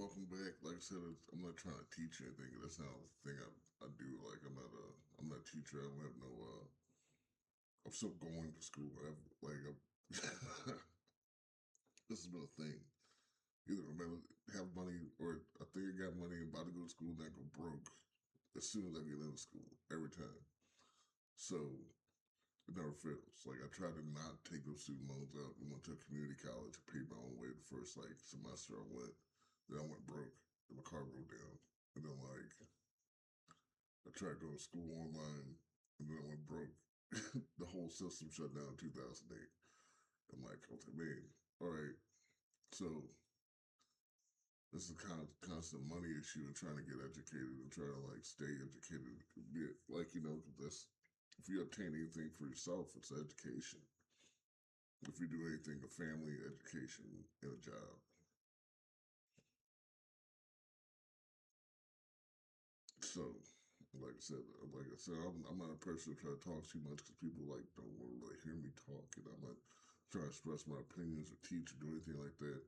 welcome back. Like I said, I'm not trying to teach you anything. That's not the thing I do. Like I'm not a teacher. I don't have no. I'm still going to school. This has been a thing. Either I'm gonna have money or I think I got money. I'm about to go to school and I go broke as soon as I get into school every time. So it never fails. Like I try to not take those student loans out. I went to a community college. I paid my own way the first semester I went. Then I went broke and my car broke down. And then I tried going to school online and then I went broke. The whole system shut down in 2008. I'm like, okay, man, all right. So this is a constant money issue and trying to get educated and try to stay educated. Like, that's if you obtain anything for yourself, it's education. If you do anything, a family, education, and a job. So, like I said, I'm not a person who try to talk too much because people don't want to really hear me talk, and I'm not trying to express my opinions or teach or do anything like that.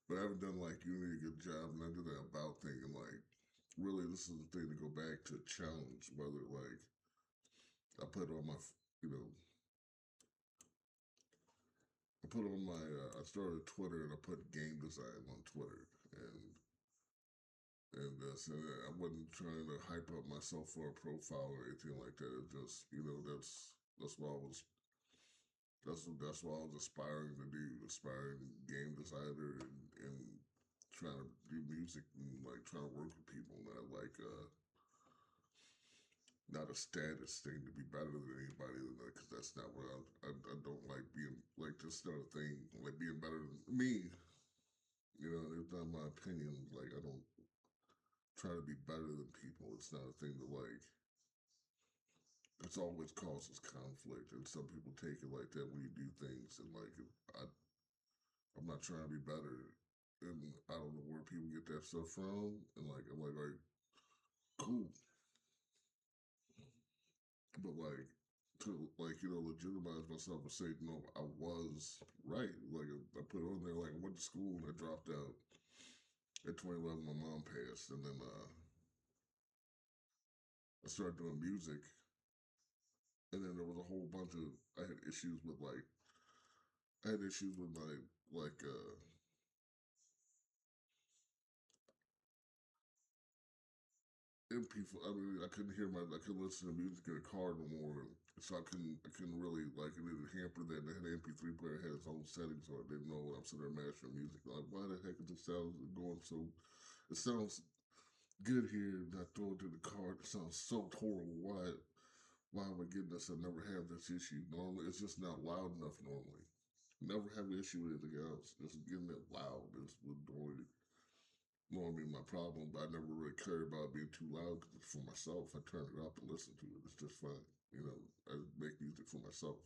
But I haven't done you need a good job, and I did that about thing, and really, this is the thing to go back to challenge whether I put on my, you know, I put on my, I started Twitter and I put game design on Twitter, and so I wasn't trying to hype up myself for a profile or anything like that. It just, that's what I was that's what I was aspiring to do, aspiring game designer and trying to do music and trying to work with people, not not a status thing to be better than anybody than that, because that's not what I don't like being just not a thing like being better than me. It's not my opinion. Like I don't try to be better than people. It's not a thing to it's always causes conflict, and some people take it like that when you do things. And I'm not trying to be better, and I don't know where people get that stuff from. And I'm like, all right, cool, but to legitimize myself and say no, I was right. I put on there I went to school and I dropped out at 2011. My mom passed, and then I started doing music, and then there was a whole bunch of I had issues with I had issues with my like MP. I mean, I couldn't listen to music in the car no more. So I couldn't really it didn't hamper that. And the MP3 player had its own settings, so I didn't know what I'm sitting there mastering music. Like, why the heck is this sound going so? It sounds good here, and I throw it in the car. It sounds so horrible. Why am I getting this? I never have this issue. Normally, it's just not loud enough. Normally, never have an issue with anything else. Just getting it loud is what normally my problem. But I never really cared about being too loud because for myself, I turn it up and listen to it. It's just fun. I make music for myself.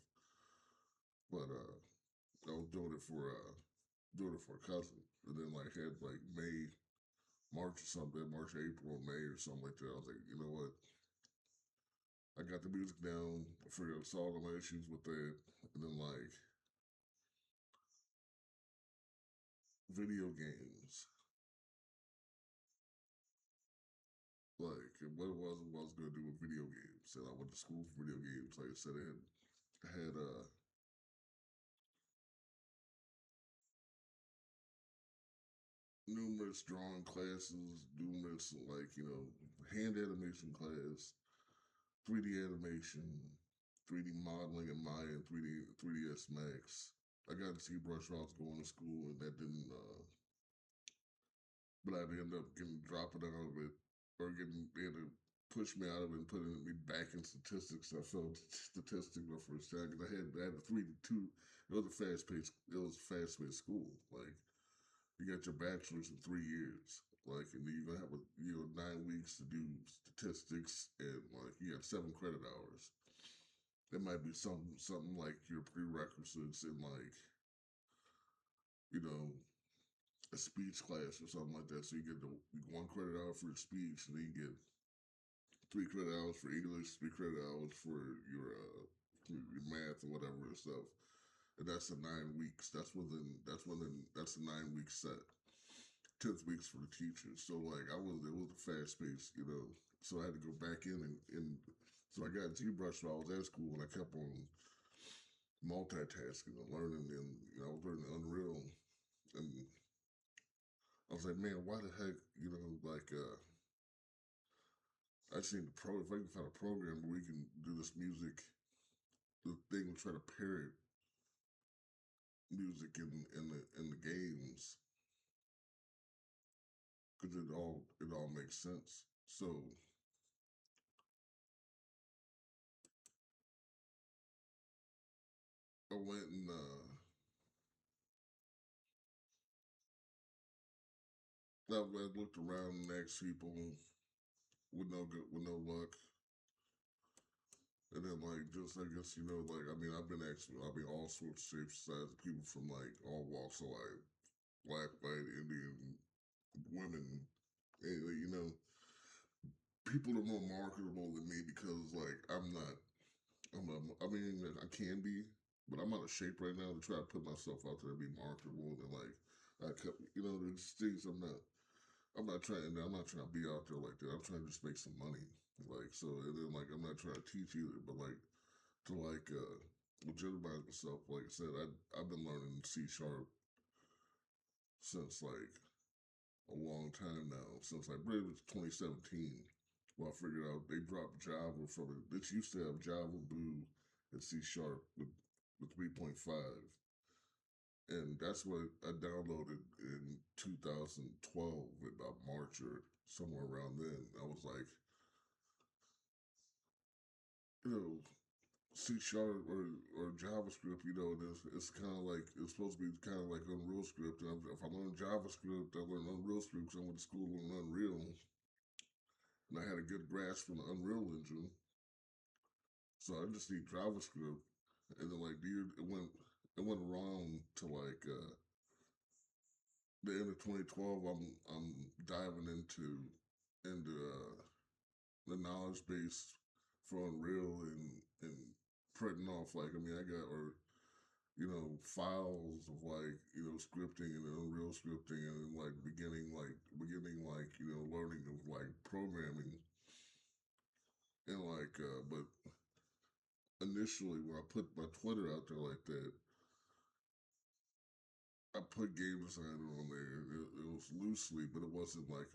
But I was doing it for a cousin, and then had May, March or something, March, April, May or something like that. I was like, you know what? I got the music down. I figured I solved all my issues with that, and then video games. What it was, what I was gonna do with video games. And I went to school for video games. Like I said, I had numerous drawing classes, numerous hand animation class, 3D animation, 3D modeling in Maya, and 3ds Max. I got to see brush while I was going to school, and that didn't. But I ended up getting dropping out of it, or getting they had to push me out of it and putting me back in statistics. I felt statistics my first time because I had a 3 2. It was a fast paced school. You got your bachelor's in 3 years. And then you're gonna have 9 weeks to do statistics, and you got 7 credit hours. There might be something like your prerequisites in you know a speech class or something like that. So you get the 1 credit hour for your speech, and then you get 3 credit hours for English, 3 credit hours for your math and whatever and stuff. And that's the 9 weeks. That's a 9 week set. 10th weeks for the teachers. So like it was a fast pace, you know. So I had to go back in and so I got ZBrush while I was at school and I kept on multitasking and learning and you know, I was learning Unreal and I was like, man, why the heck, you know, like I just need to if I can find a program where we can do this music the thing was try to parrot music in the games because it all makes sense. So I went and I looked around and asked people with no luck. And then like just I guess you know like I mean I've been actually I mean all sorts of shapes sizes people from like all walks of life black white Indian women and, you know people are more marketable than me because like I mean I can be but I'm out of shape right now to try to put myself out there to be marketable and like I kept you know there's things I'm not trying to be out there like that. I'm trying to just make some money. Like so and then like I'm not trying to teach either, but like to like legitimize myself. Like I said, I've been learning C# since like a long time now. Since like really it was 2017. Well, I figured out they dropped Java from it. This used to have Java, Blue, and C# with 3.5, and that's what I downloaded in 2012, about March or somewhere around then. I was like, you know, C# or JavaScript, you know, it's kind of like it's supposed to be kind of like Unreal Script. And if I learn JavaScript, I learn Unreal Script because I went to school in Unreal, and I had a good grasp on the Unreal Engine. So I just need JavaScript, and then like it went around to like the end of 2012. I'm diving into the knowledge base for Unreal and printing off like I mean I got or you know, files of like, you know, scripting and Unreal scripting and like beginning like, you know, learning of like programming and like but initially when I put my Twitter out there like that, I put game designer on there. It was loosely, but it wasn't a lie.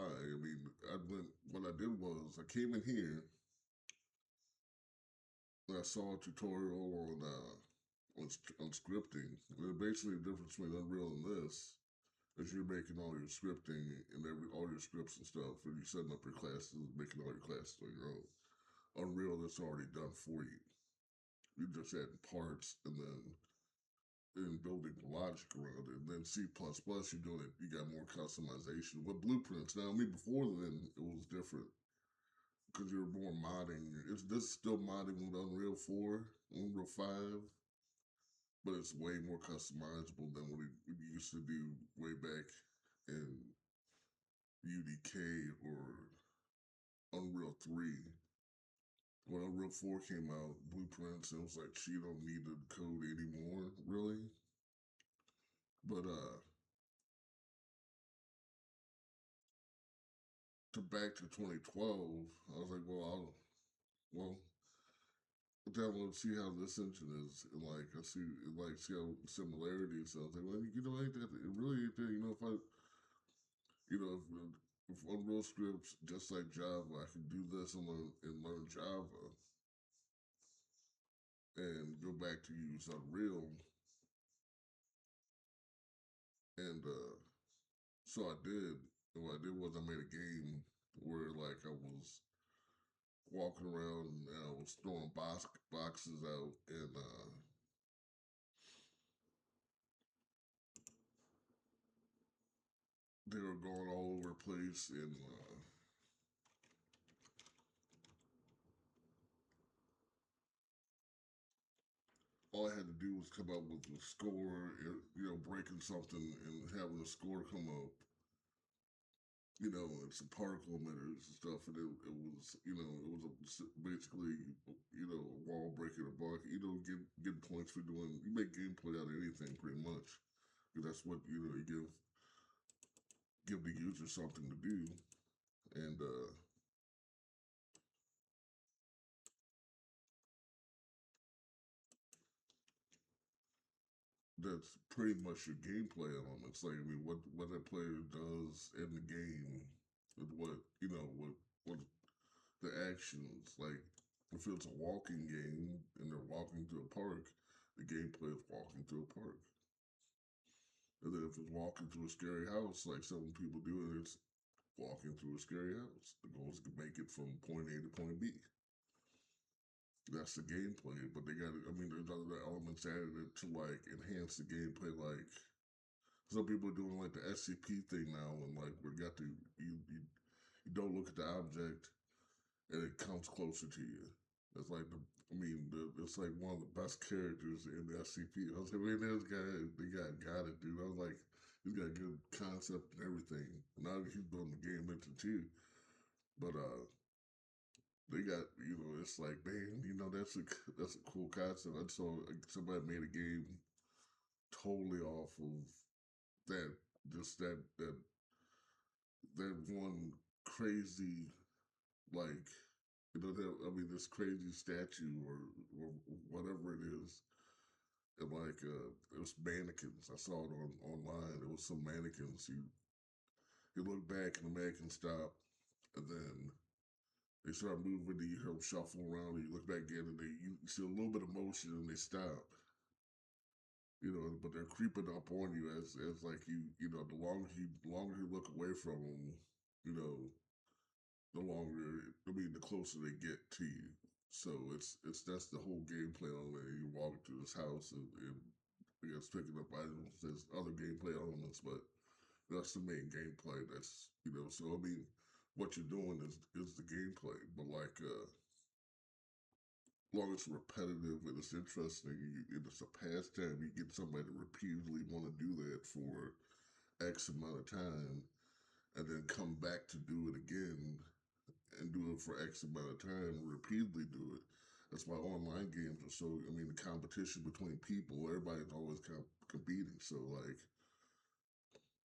I mean, what I did was I came in here and I saw a tutorial on scripting. And basically the difference between Unreal and this as you're making all your scripting and all your scripts and stuff, and you're setting up your classes, making all your classes on your own. Unreal, that's already done for you. You just add parts and building the logic around it. And then C++, you're doing it. You got more customization with blueprints. Now, I mean, before then, it was different because you're more modding. This is still modding with Unreal 4, Unreal 5, but it's way more customizable than what we used to do way back in UDK or Unreal 3. When Unreal 4 came out, blueprints, it was like she don't need the code anymore, really. But to back to 2012, I was like, well, download, see how this engine is, and like see how similarities. So I was like, well, you know, ain't that it really ain't that. You know, if Unreal scripts just like Java, I can do this and learn Java and go back to use Unreal. And so I did. And what I did was I made a game where like I was walking around and I was throwing boxes out and they were going all over the place and all I had to do was come up with a score, you know, breaking something and having a score come up, you know, and some particle emitters and stuff. And it was, you know, basically, you know, a wall breaking a block, you know, getting points for doing, you make gameplay out of anything pretty much. Because that's what, you know, you give give the user something to do, and that's pretty much your gameplay elements. Like, I mean, what that player does in the game, with what what the actions. Like, if it's a walking game and they're walking through a park, the gameplay is walking through a park. And then if it's walking through a scary house, like some people do, it's walking through a scary house. The goal is to make it from point A to point B. That's the gameplay, but they got. I mean, there's other elements added to like enhance the gameplay. Like some people are doing like the SCP thing now, and like we got to you don't look at the object and it comes closer to you. It's like it's like one of the best characters in the SCP. I was like, man, this guy, they got it, dude. I was like, he's got a good concept and everything. Now that he's building the game into too, but they got it's like, man, that's a cool concept. I saw somebody made a game totally off of that, just that one crazy like this crazy statue or whatever it is. And like it was mannequins. I saw it online. It was some mannequins. You look back and the mannequin stop, and then they start moving. And you hear them shuffle around. And you look back again, and you see a little bit of motion, and they stop. But they're creeping up on you as like the longer you look away from them, you know, the longer, I mean, the closer they get to you. So it's that's the whole gameplay on it. You walk through this house and I guess picking up items. There's other gameplay elements, but that's the main gameplay. So I mean, what you're doing is the gameplay, but like long as it's repetitive and it's interesting and it's a pastime, you get somebody to repeatedly want to do that for X amount of time and then come back to do it again and do it for X amount of time, repeatedly do it. That's why online games are so. I mean, the competition between people, everybody's always competing. So like,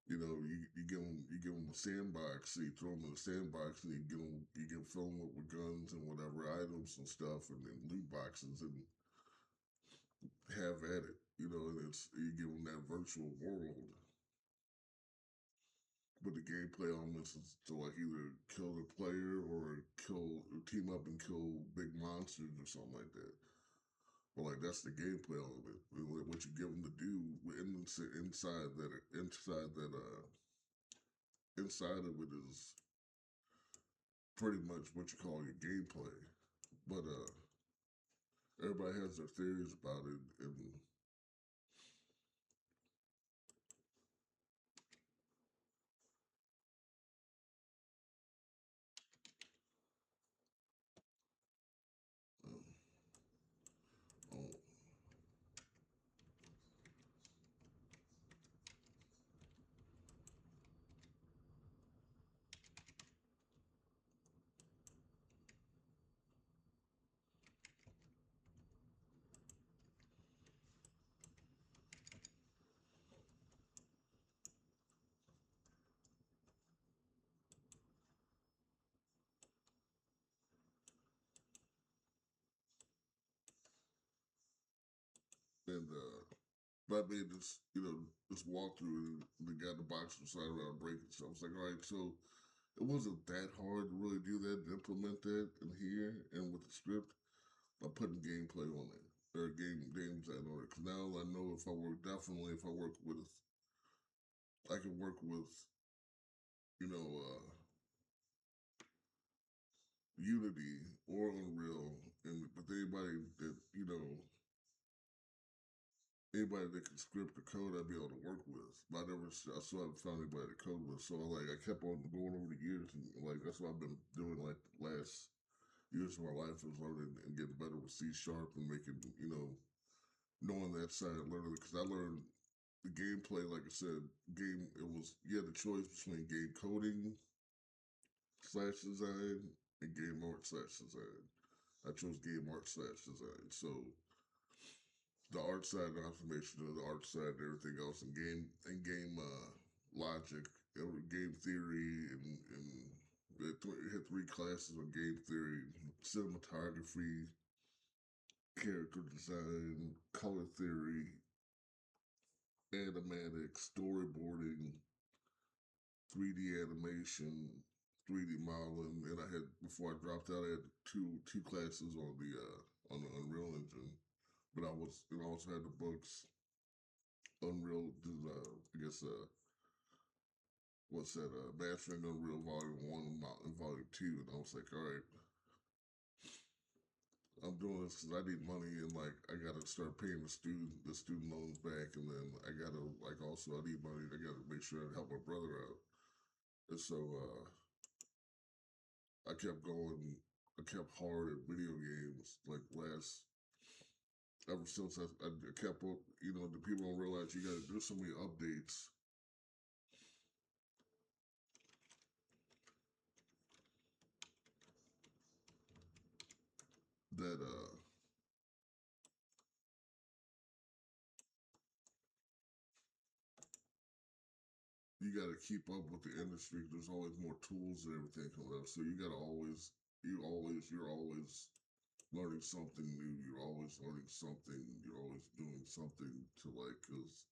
you give them a sandbox, so you throw them in a sandbox, and you fill them up with guns and whatever items and stuff, and then loot boxes, and have at it. And you give them that virtual world. But the gameplay elements is to like either kill the player or team up and kill big monsters or something like that. But like that's the gameplay element. What you give them to do inside of it is pretty much what you call your gameplay. But everybody has their theories about it, and um, oh, and but I made this walkthrough, and the guy in the box was sliding around breaking stuff. I was like, all right, so it wasn't that hard to really do that, to implement that in here and with the script by putting gameplay on it or game design on it. Because now I know if I work with, I can work with, you know, Unity or Unreal, and with anybody that can script the code, I'd be able to work with. But I still haven't found anybody to code with. So like, I kept on going over the years, and like that's what I've been doing like the last years of my life is learning and getting better with C sharp and making knowing that side, learning because I learned the gameplay. Like I said, you had a choice between game coding slash design and game art slash design. I chose game art slash design. So the art side, the information of the art side, and everything else, and game logic game theory, and we had three classes on game theory, cinematography, character design, color theory, animatics, storyboarding, 3D animation, 3D modeling, and I had before I dropped out, I had two classes on the Unreal Engine, but I was and I also had the books Unreal, I guess what's that? Mastering Unreal Volume One and Volume Two, and I was like, all right, I'm doing this because I need money, and like I gotta start paying the student loans back, and then I gotta like also I need money. I gotta make sure I help my brother out, and so I kept going. I kept hard at video games like last ever since I kept up. You know, the people don't realize you gotta do so many updates that you got to keep up with the industry. There's always more tools and everything coming up, so you got to you're always learning something new. You're always learning something. You're always doing something to like, because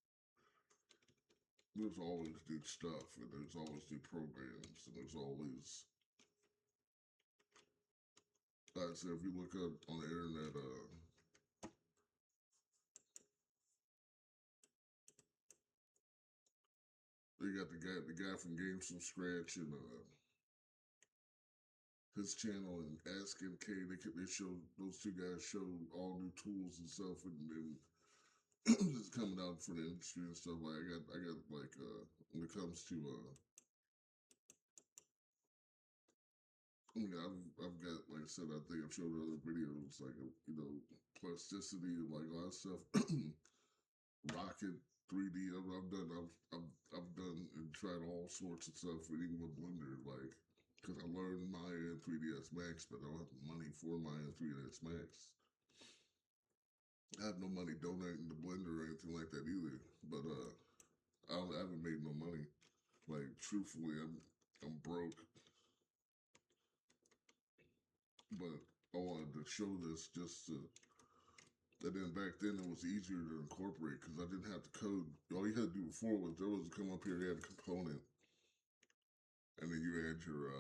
there's always new stuff and there's always new programs and there's always. Like I said, if you look up on the internet, they got the guy from Games from Scratch and his channel and Ask MK. They show those two guys show all new tools and stuff and just coming out for the industry and stuff. Like I got like when it comes to I mean I've got like I said I think I've showed other videos like you know plasticity and like all that stuff. Rocket 3D. I've done and tried all sorts of stuff even with Blender like because I learned Maya and 3ds Max, but I don't have money for Maya and 3ds Max. I have no money donating to Blender or anything like that either. But I haven't made no money. Like truthfully, I'm broke. But I wanted to show this just to. And then back then it was easier to incorporate because I didn't have to code. All you had to do before was there was to come up here, add a component, and then you add your.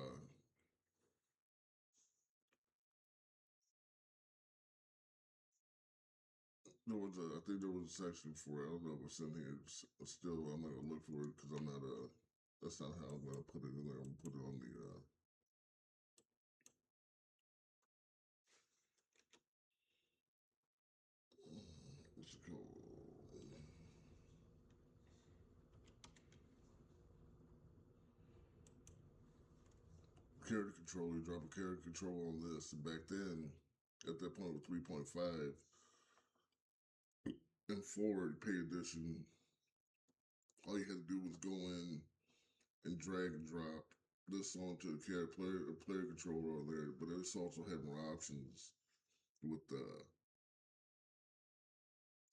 I think there was a section for it. I don't know if it's in here. Still, I'm not gonna look for it because I'm not. That's not how I'm gonna put it in there. I'm gonna put it on the. What's it called? Character control. You drop a character control on this, and back then, at that point with 3.5 and forward pay edition, all you had to do was go in and drag and drop this onto the character player controller on there. But this also had more options with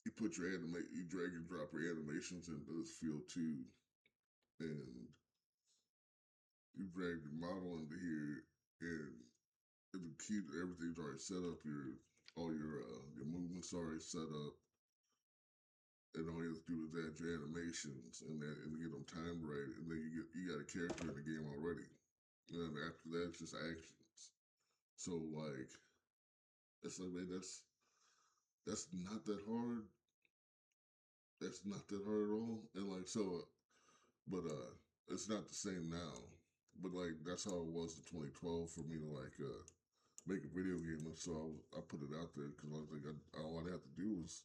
you put your you drag and drop your animations into this field too, and you drag your model into here, and the key to everything's already set up. All your movements already set up, and all you have to do is add your animations and get them timed right, and then you got a character in the game already. And then after that, it's just actions. So like, it's like man, that's not that hard. That's not that hard at all. And like so, but it's not the same now. But like that's how it was in 2012 for me to like make a video game, and so I put it out there because I was like, all I have to do is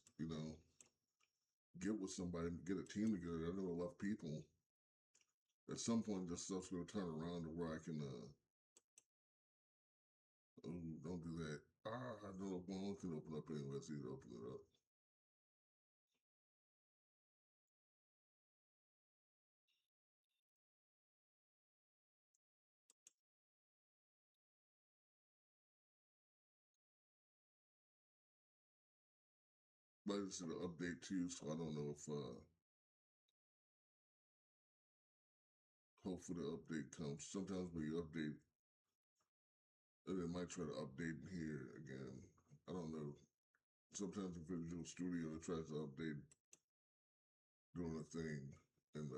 get with somebody, get a team together. I know enough people. At some point, this stuff's gonna turn around to where I can. Oh, don't do that. I don't know if one can open up anyway. Let's either open it up. But it's an update too, so I don't know if hope for the update comes. Sometimes when you update, and it might try to update in here again. I don't know. Sometimes the Visual Studio tries to update doing a thing, and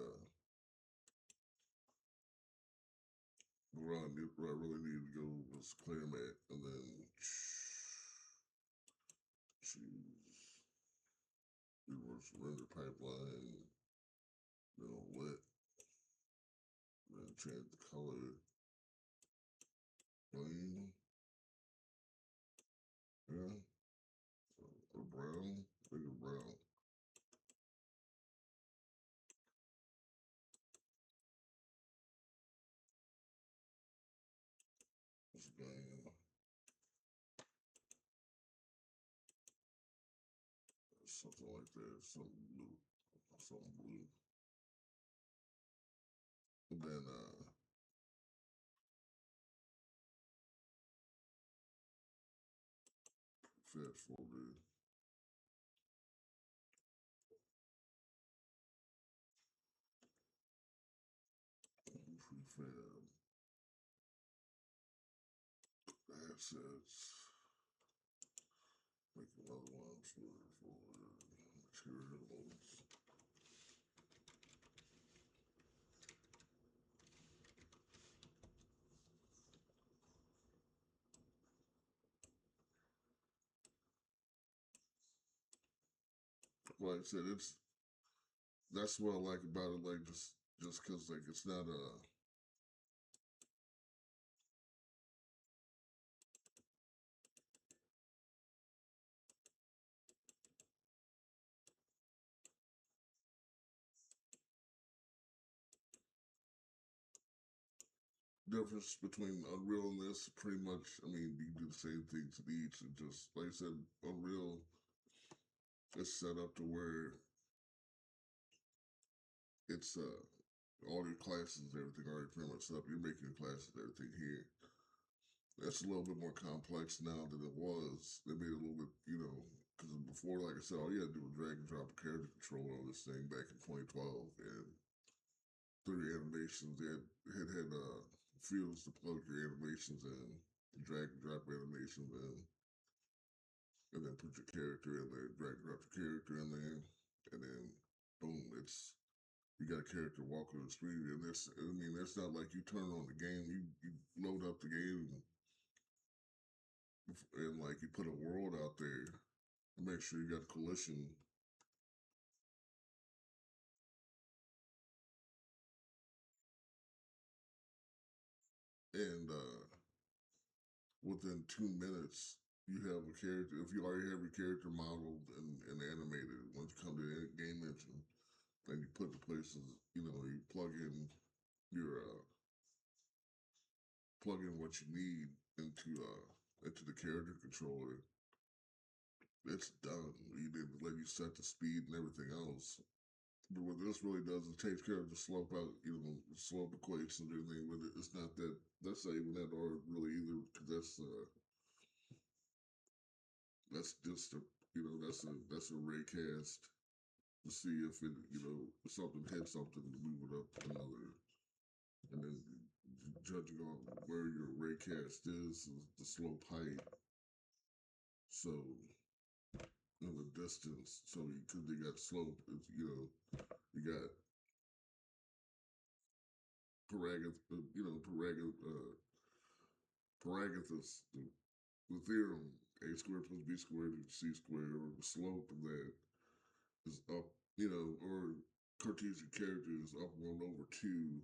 where I really need to go was clear mat, and then choose universal render pipeline, then lit, then change the color, green, yeah, or brown, make it brown. It's green, something like that, something blue, something blue. And then fast forward, prefab assets, make another one for materials. Like I said, that's what I like about it. Like just because like it's not a difference between Unreal and this. Pretty much, I mean, you do the same thing to each. And just like I said, Unreal is set up to where it's all your classes and everything already pretty much set up. You're making your classes and everything here. That's a little bit more complex now than it was. They made it a little bit, because before, like I said, all you had to do was drag and drop a character controller on this thing back in 2012, and through your animations, they had fields to plug your animations in, drag and drop animations in, and then put your character in there, drag and drop your character in there, and then boom, it's you got a character walking the street, and it's not like you turn on the game, you load up the game, and like you put a world out there to make sure you got collision, and within 2 minutes you have a character. If you already have your character modeled and animated, once you come to the game engine, then you put the places, you your plug in what you need into the character controller. It's done. You didn't let you set the speed and everything else. But what this really does is takes care of the slope out, slope equations and everything. But it's not that. That's not even that hard really either, because that's just that's a raycast to see if it if something hits something to move it up another, and then judging on where your raycast is the slope height. So the distance. So because they got slope, it's, you got Paragoth, Paragothus, the theorem, a squared plus b squared equals c squared, or the slope of that is up, or Cartesian character is up 1/2,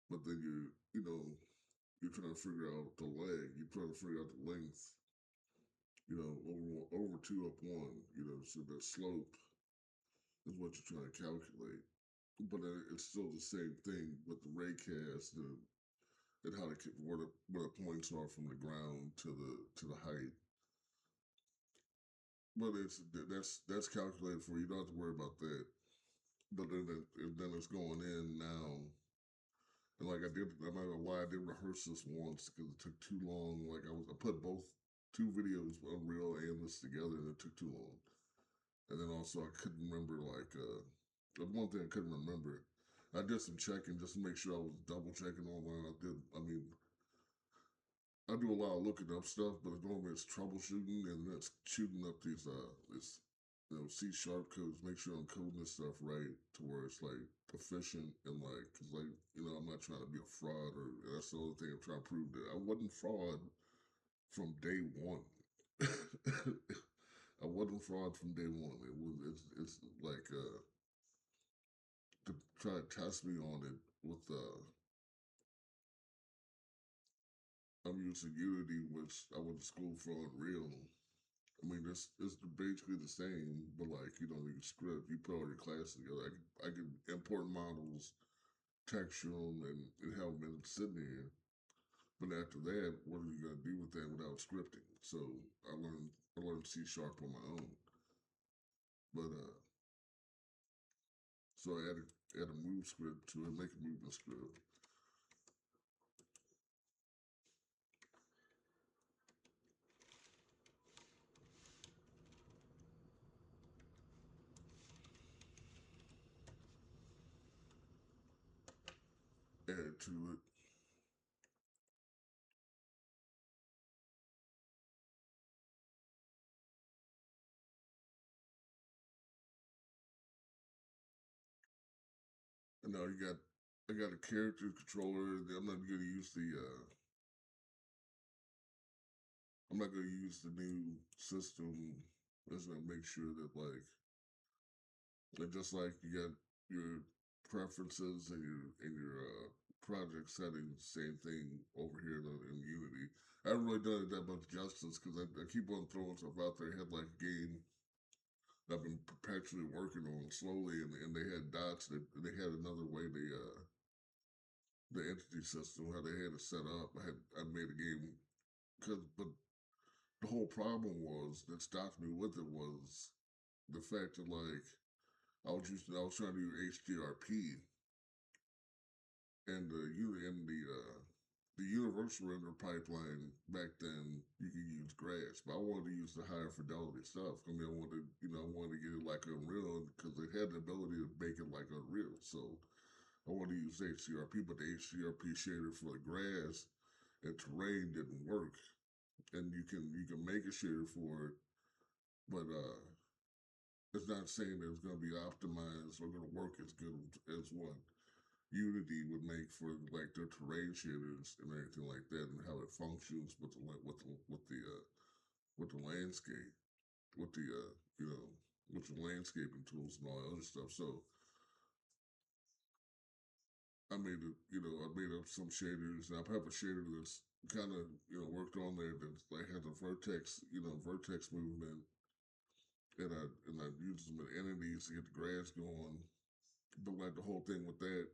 but then you're trying to figure out the leg, you're trying to figure out the length, over 2 up 1, so the slope is what you're trying to calculate. But it's still the same thing with the raycast and how to where the points are from the ground to the height. But that's calculated for you. You don't have to worry about that. But then it's going in now. And like I'm not gonna lie, I did rehearse this once because it took too long. Like I put both two videos, Unreal and this together, and it took too long. And then also I couldn't remember the one thing I couldn't remember. I did some checking just to make sure I was double checking online. I mean, I do a lot of looking up stuff, but normally it's troubleshooting and that's shooting up this C# codes. Make sure I'm coding this stuff right to where it's like efficient and like, cause like I'm not trying to be a fraud or that's the only thing I'm trying to prove that I wasn't fraud from day one. I wasn't fraud from day one. It's like to try to test me on it with I'm using Unity, which I went to school for Unreal. I mean, it's basically the same, but like you script, you put all your classes together. I can import models, texture them, and have them sitting there. But after that, what are you gonna do with that without scripting? So I learned C# on my own. But so I add a move script to it, make a movement script. Add to it. And now I got a character controller. I'm not gonna use the new system. Just gonna make sure that just like you got your preferences and your project settings, same thing over here in Unity. I haven't really done it that much justice because I keep on throwing stuff out there. I had like a game that I've been perpetually working on slowly, and they had dots. They had another way the entity system how they had it set up. I made a game but the whole problem was that stopped me with it was the fact that I was trying to do HDRP and the universal render pipeline back then you could use grass, but I wanted to use the higher fidelity stuff. I mean, I wanted to get it like Unreal because it had the ability to make it like Unreal. So I wanted to use HDRP, but the HDRP shader for the grass and terrain didn't work. And you can make a shader for it, but it's not saying that it's going to be optimized or going to work as good as what Unity would make for like their terrain shaders and everything like that, and how it functions with the landscape, with the with the landscaping tools and all that other stuff. So I made up some shaders. And I have a shader that's kind of worked on there that like has a vertex movement, and I use them with entities to get the grass going. But like the whole thing with that,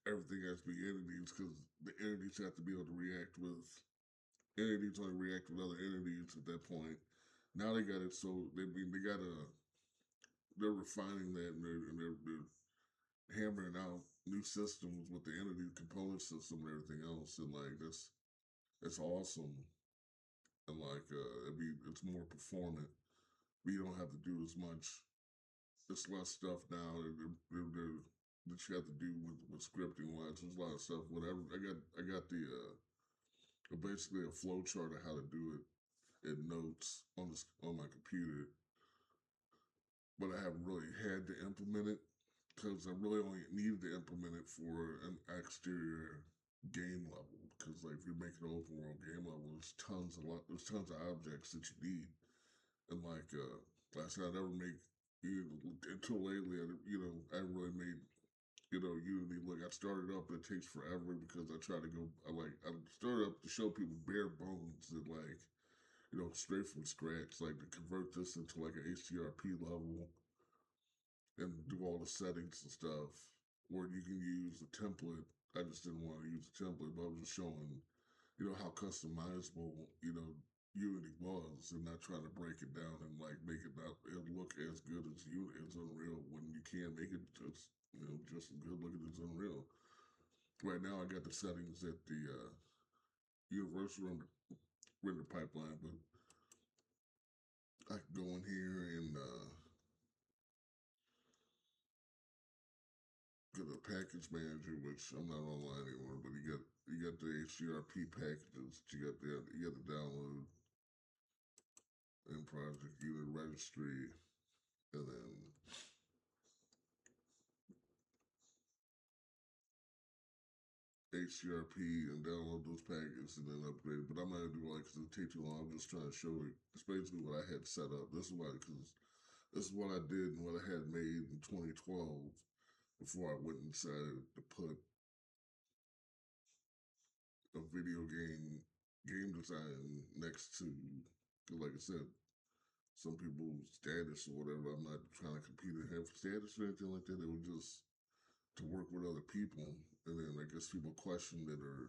everything has to be entities because the entities have to be able to react with entities only react with other entities at that point. Now they got it so they got they're refining that and they're hammering out new systems with the entity component system and everything else and like that's awesome and it's more performant. We don't have to do as much. It's less stuff now that you have to do with scripting wise. There's a lot of stuff. Whatever. I got basically a flow chart of how to do it in notes on my computer, but I haven't really had to implement it because I really only needed to implement it for an exterior game level. Because like if you're making an open world game level, there's tons of objects that you need, and like I said, I never make until lately. I really made Unity look. I started up, it takes forever because I try to go. I started up to show people bare bones and straight from scratch, like to convert this into like an HDRP level and do all the settings and stuff. Or you can use a template. I just didn't want to use a template, but I was just showing, how customizable, Unity was and not trying to break it down and like make it not it look as good as Unreal when you can make it just as good looking as Unreal. Right now I got the settings at the universal render pipeline, but I can go in here and got a package manager, which I'm not online anymore, but you got the HDRP packages that you got to download in Project Unit Registry, and then HDRP and download those packages and then upgrade it. But I'm not gonna do like because it take too long. I'm just trying to show you. It's basically what I had set up. This is why because this is what I did and what I had made in 2012 before I went and decided to put a video game design next to, like I said, some people's status or whatever. I'm not trying to compete in here for status or anything like that. It was just to work with other people. And then I guess people question it, or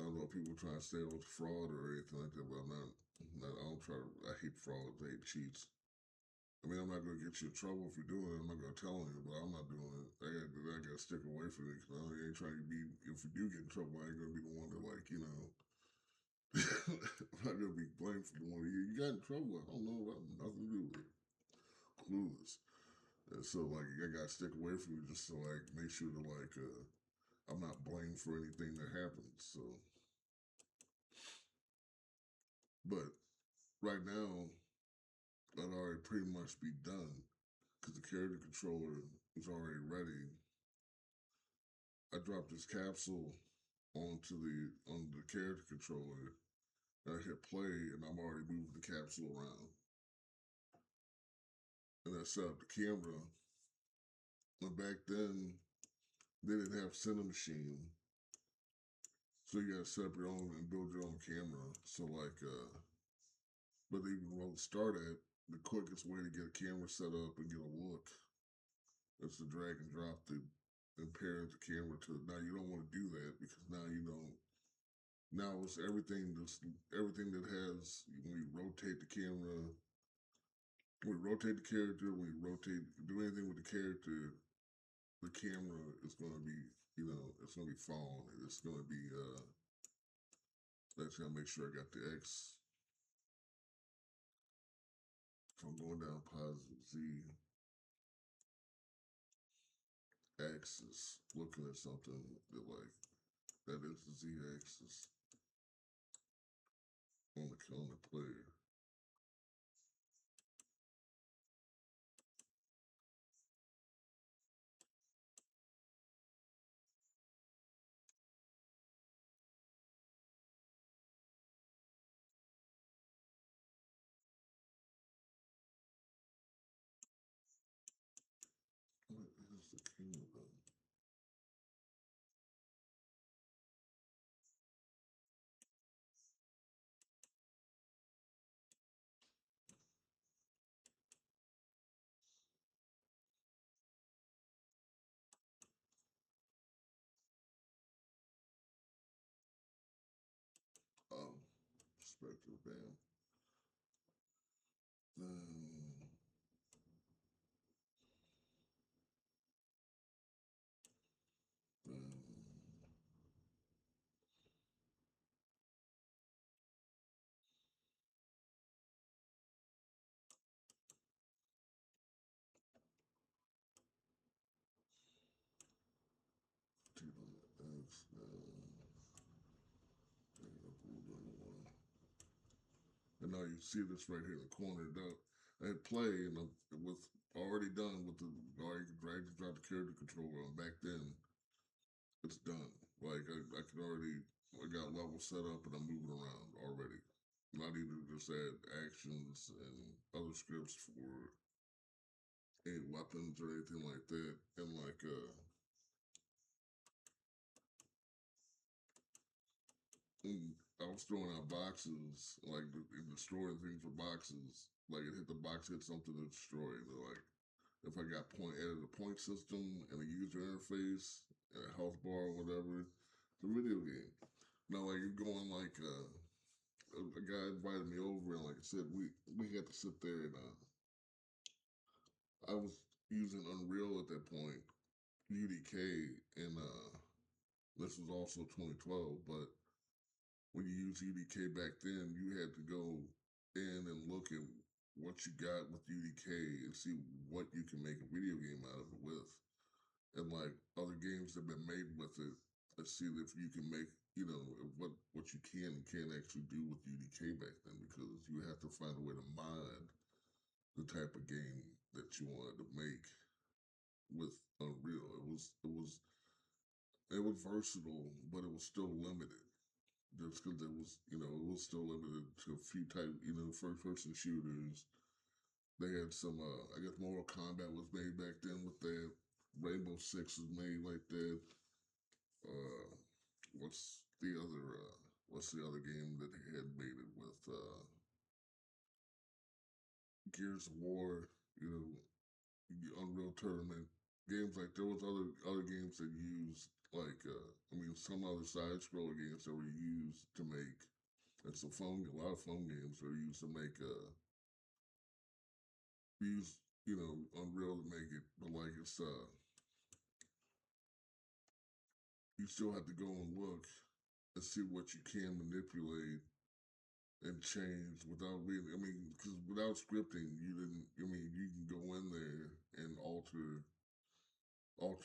I don't know if people try to say it was fraud or anything like that, but I'm not, I don't try to, I hate fraud, I hate cheats. I mean, I'm not going to get you in trouble if you're doing it. I'm not going to tell you, but I'm not doing it. I got to stick away from it because I ain't trying to be, if you do get in trouble, I ain't going to be the one to, like, I'm not going to be blamed for the one. You got in trouble. I don't know. I have nothing to do with it. Clueless. And so, like, I got to stick away from it just to, like, make sure that, like, I'm not blamed for anything that happens. So, but right now, that already pretty much be done because the character controller is already ready. I dropped this capsule onto the character controller. And I hit play, and I'm already moving the capsule around. And I set up the camera. And back then, they didn't have Cinemachine, so you got to set up your own and build your own camera. So but even when we start at, the quickest way to get a camera set up and get a look is to drag and drop and pair the camera to. Now you don't want to do that because now you don't. Now it's everything that has when you rotate the camera, when you rotate the character, when you rotate do anything with the camera is going to be it's going to be falling. It's going to be let's gotta make sure I got the X. If I'm going down positive Z, X is looking at something that like that is the Z axis on the player. What is the camera? Oh, perspective bam. Then then 2X and now you see this right here in the corner. Now, I hit play and it was already done with the already drag and drop the character controller on. Back then, it's done. Like I could already I got level set up and I'm moving around already. Not even just add actions and other scripts for any weapons or anything like that. And I was throwing out boxes, like destroying things with boxes. Like it hit the box, hit something to destroy it. Like if I got added a point system and a user interface and a health bar or whatever, it's a video game. Now like you're going like a guy invited me over and like I said, we had to sit there and I was using Unreal at that point, UDK, and this was also 2012, but when you use UDK back then, you had to go in and look at what you got with UDK and see what you can make a video game out of it with. and like other games that have been made with it, and see if you can make what you can and can't actually do with UDK back then, because you have to find a way to mod the type of game that you wanted to make with Unreal. It was versatile, but it was still limited. Just because it was still limited to a few type, first person shooters. They had some, I guess Mortal Kombat was made back then with that. Rainbow Six was made like that. Uh, what's the other, what's the other game that they had made it with? Gears of War, you know, Unreal Tournament games. Like there was other games that used some other side scroller games that were used to make, and some a lot of phone games were used to make use Unreal to make it. But like you still have to go and look and see what you can manipulate and change without being. I mean, because without scripting, you didn't. I mean, you can go in there and alter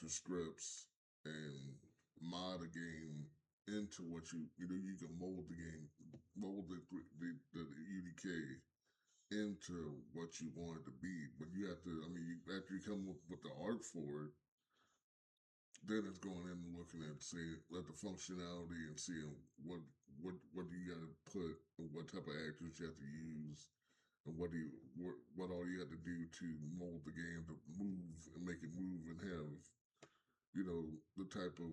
scripts and mod a game into what you can mold the game, mold the UDK into what you want it to be. But you have to. I mean, after you come up with the art for it, then it's going in and looking at seeing at the functionality and seeing what do you got to put and what type of actors you have to use and what all you have to do to mold the game to move and make it move and have the type of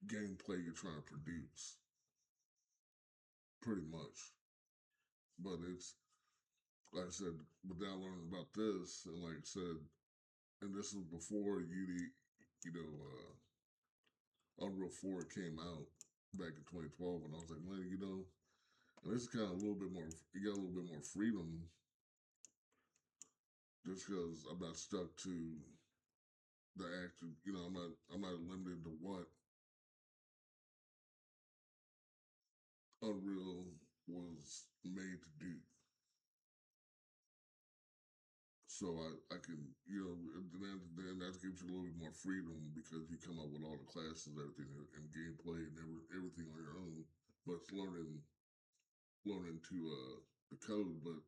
gameplay you're trying to produce, pretty much. But it's like I said, without learning about this, and like I said, and this was before you know, Unreal 4 came out back in 2012, and I was like, man, and this is kind of a little bit more. You got a little bit more freedom, just because I'm not stuck to the actor. I'm not limited to what Unreal was made to do. So I can, then that gives you a little bit more freedom because you come up with all the classes, everything, and gameplay and everything on your own. But it's learning to the code. But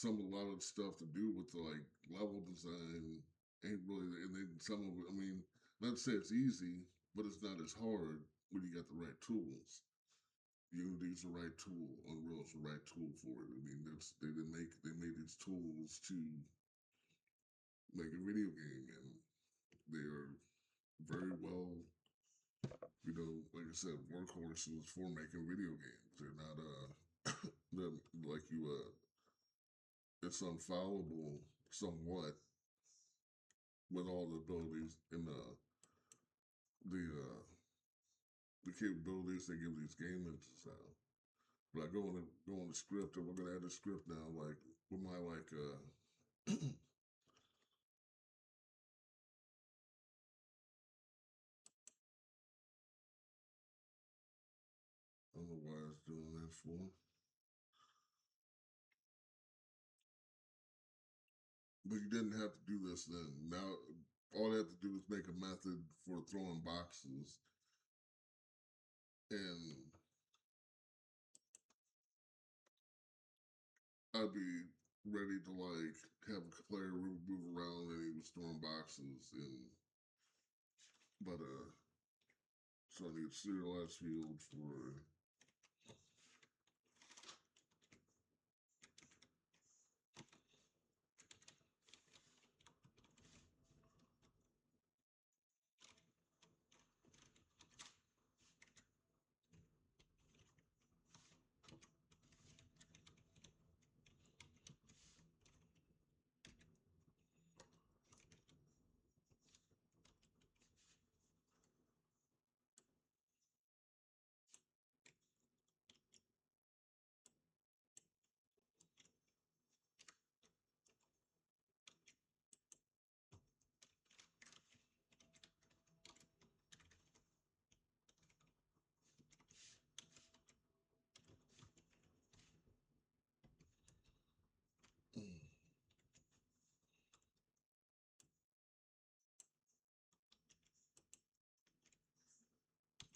a lot of the stuff to do with the like level design ain't really, and then some of it. I mean, not to say it's easy, but it's not as hard when you got the right tools. Unity's the right tool. Unreal's the right tool for it. I mean, they made these tools to make a video game, and they are very well, like I said, workhorses for making video games. They're not they're like it's unfollowable somewhat with all the abilities and the uh, the capabilities they give these game engines now. But I go on the script, and we're gonna add a script now, like with my I don't know why it's doing that for. But you didn't have to do this then. Now all they have to do is make a method for throwing boxes, and I'd be ready to like have a player move around and he was throwing boxes and but so I need serialized field for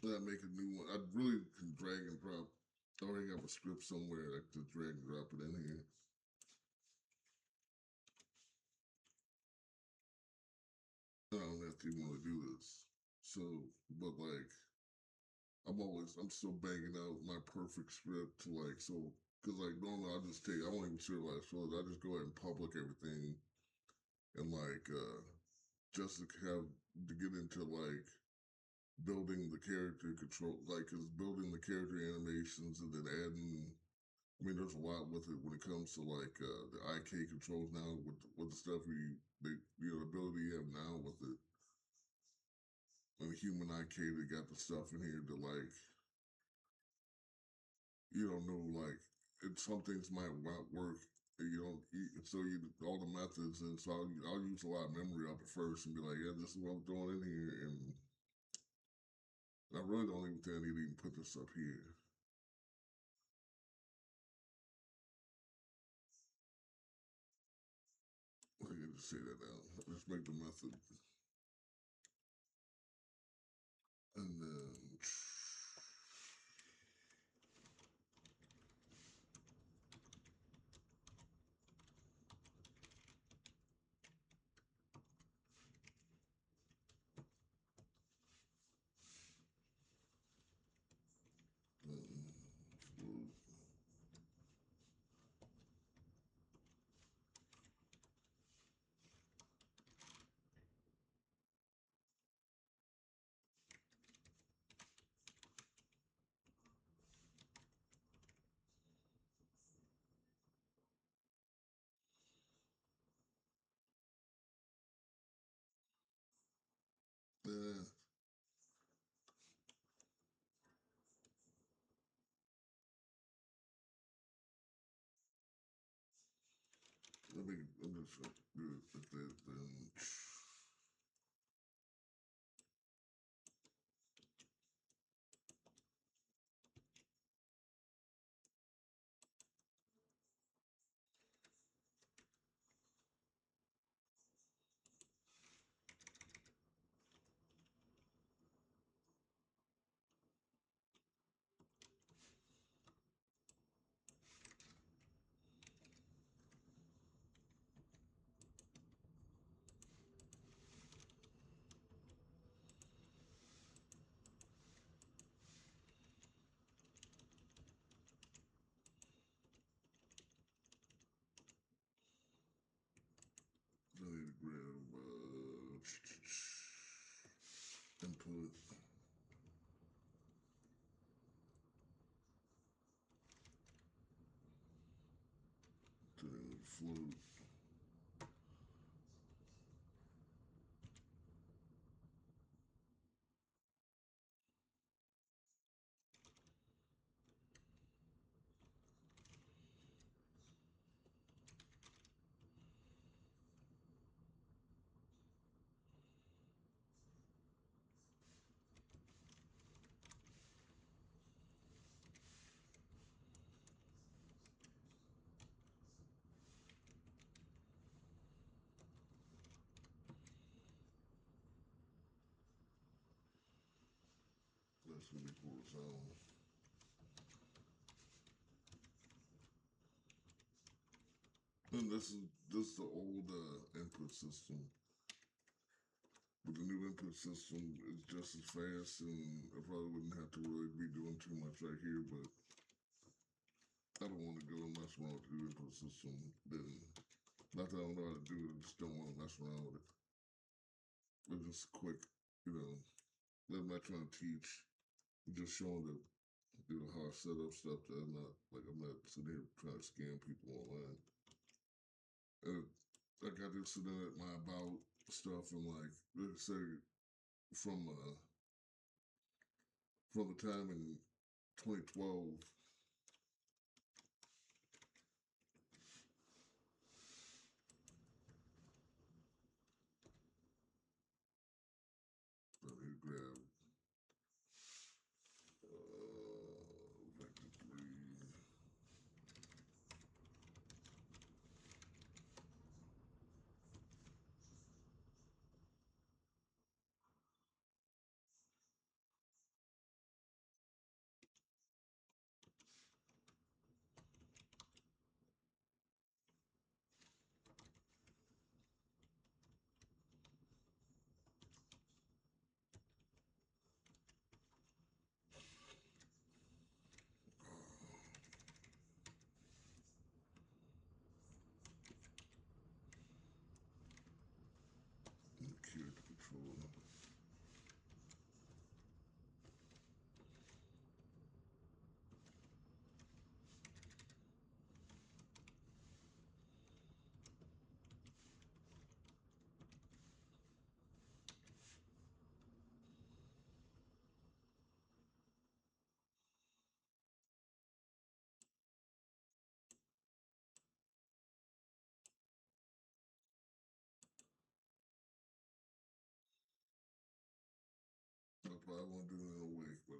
Then I make a new one. I really can drag and drop. I already have a script somewhere. I can just drag and drop it in here. I don't have to even want to do this. So, but like, I'm still banging out my perfect script to like, so, because like normally I won't even serialize photos. I just go ahead and public everything and like, just to have, to get into like building the character control, like, cause building the character animations and then adding, I mean, there's a lot with it when it comes to like, the IK controls now with the stuff the ability you have now with it. And human IK, they got the stuff in here to like, you don't know, like some things might not work. So you all the methods, and so I'll use a lot of memory up at first and be like, yeah, this is what I'm throwing in here, and I really don't even think I need to even put this up here. I can just say that now. Let's make the method, and then float. Uh, I'm just gonna do it with that. Then I need to grab input to float. That's gonna be horizontal. And this is the old input system. But the new input system is just as fast, and I probably wouldn't have to really be doing too much right here. But I don't want to go and mess around with the new input system. Then, not that I don't know how to do it, I just don't want to mess around with it. But just quick, you know, I'm not trying to teach, just showing that how I set up stuff that I'm not sitting here trying to scam people online. And like I just sitting at my about stuff and like let's say from uh from the time in 2012. Let me grab vector 3. floor. I probably won't do it in a week, but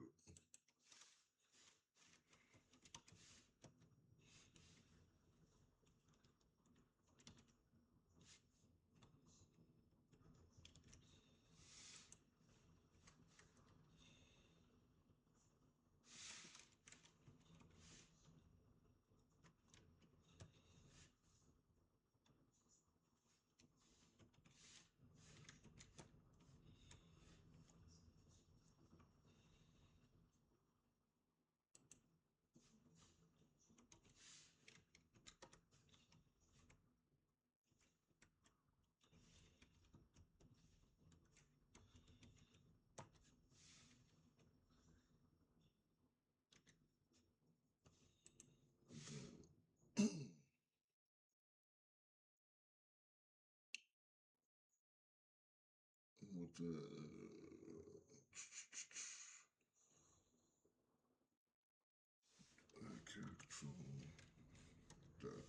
with the control that.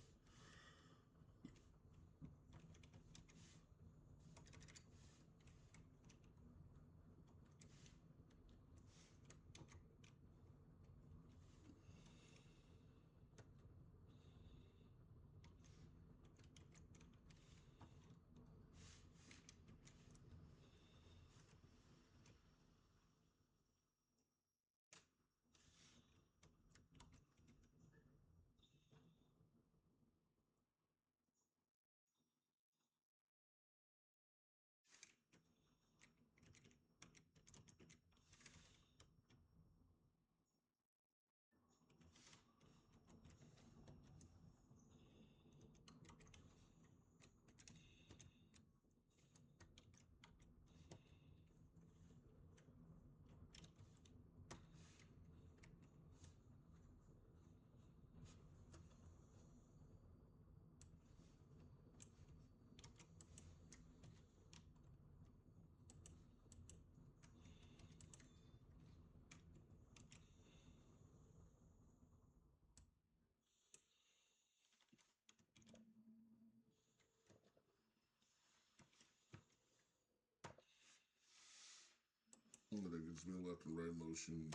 That gives me left and right motion,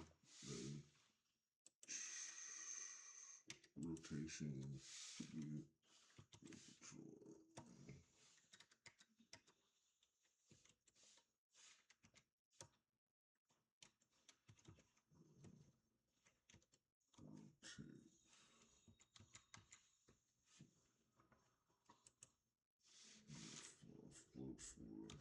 then rotation, control. Rotate. Float floor.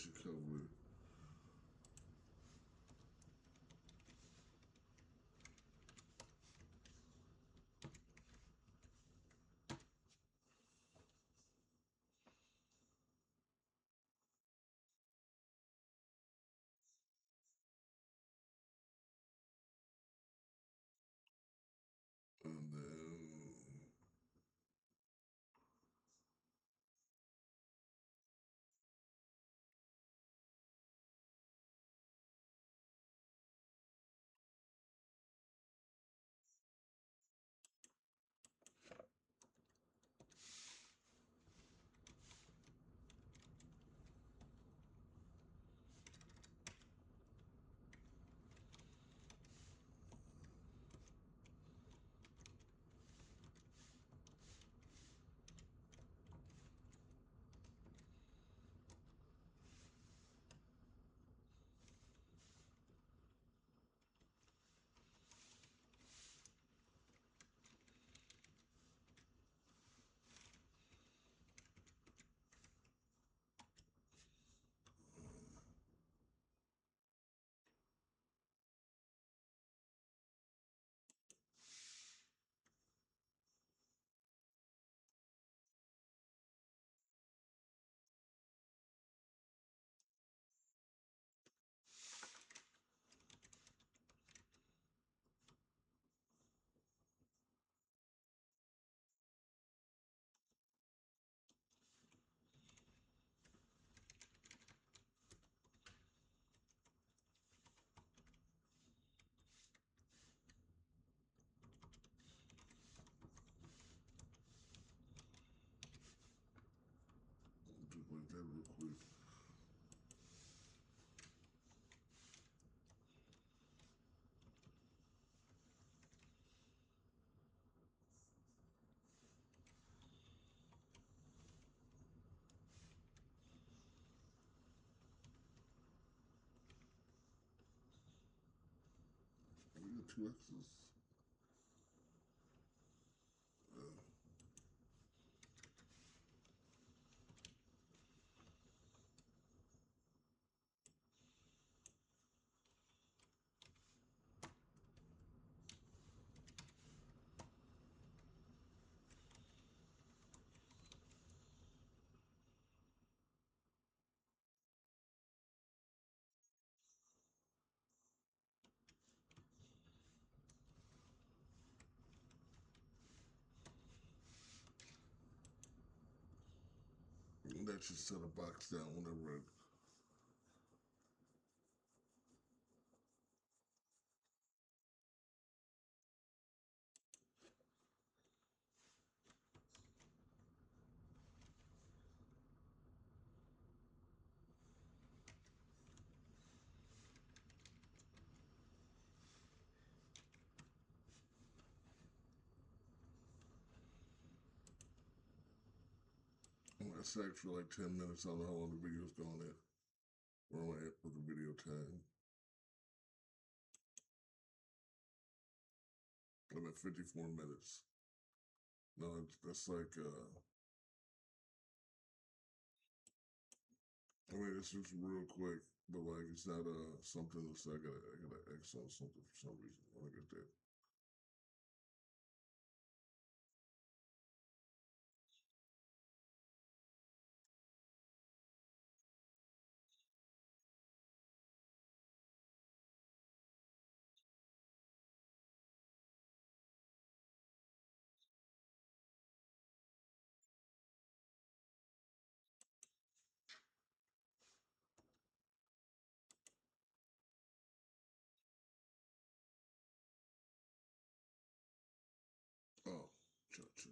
should cover it. And then do like that real quick. We got two X's. And that should set a box down whenever it. That's actually like 10 minutes. I don't know how long the video's going at. Where am I at with the video time? I'm at 54 minutes. No, that's like, I mean, it's just real quick, but like, it's not something that's I gotta X on something for some reason. I get that. Oh, gotcha.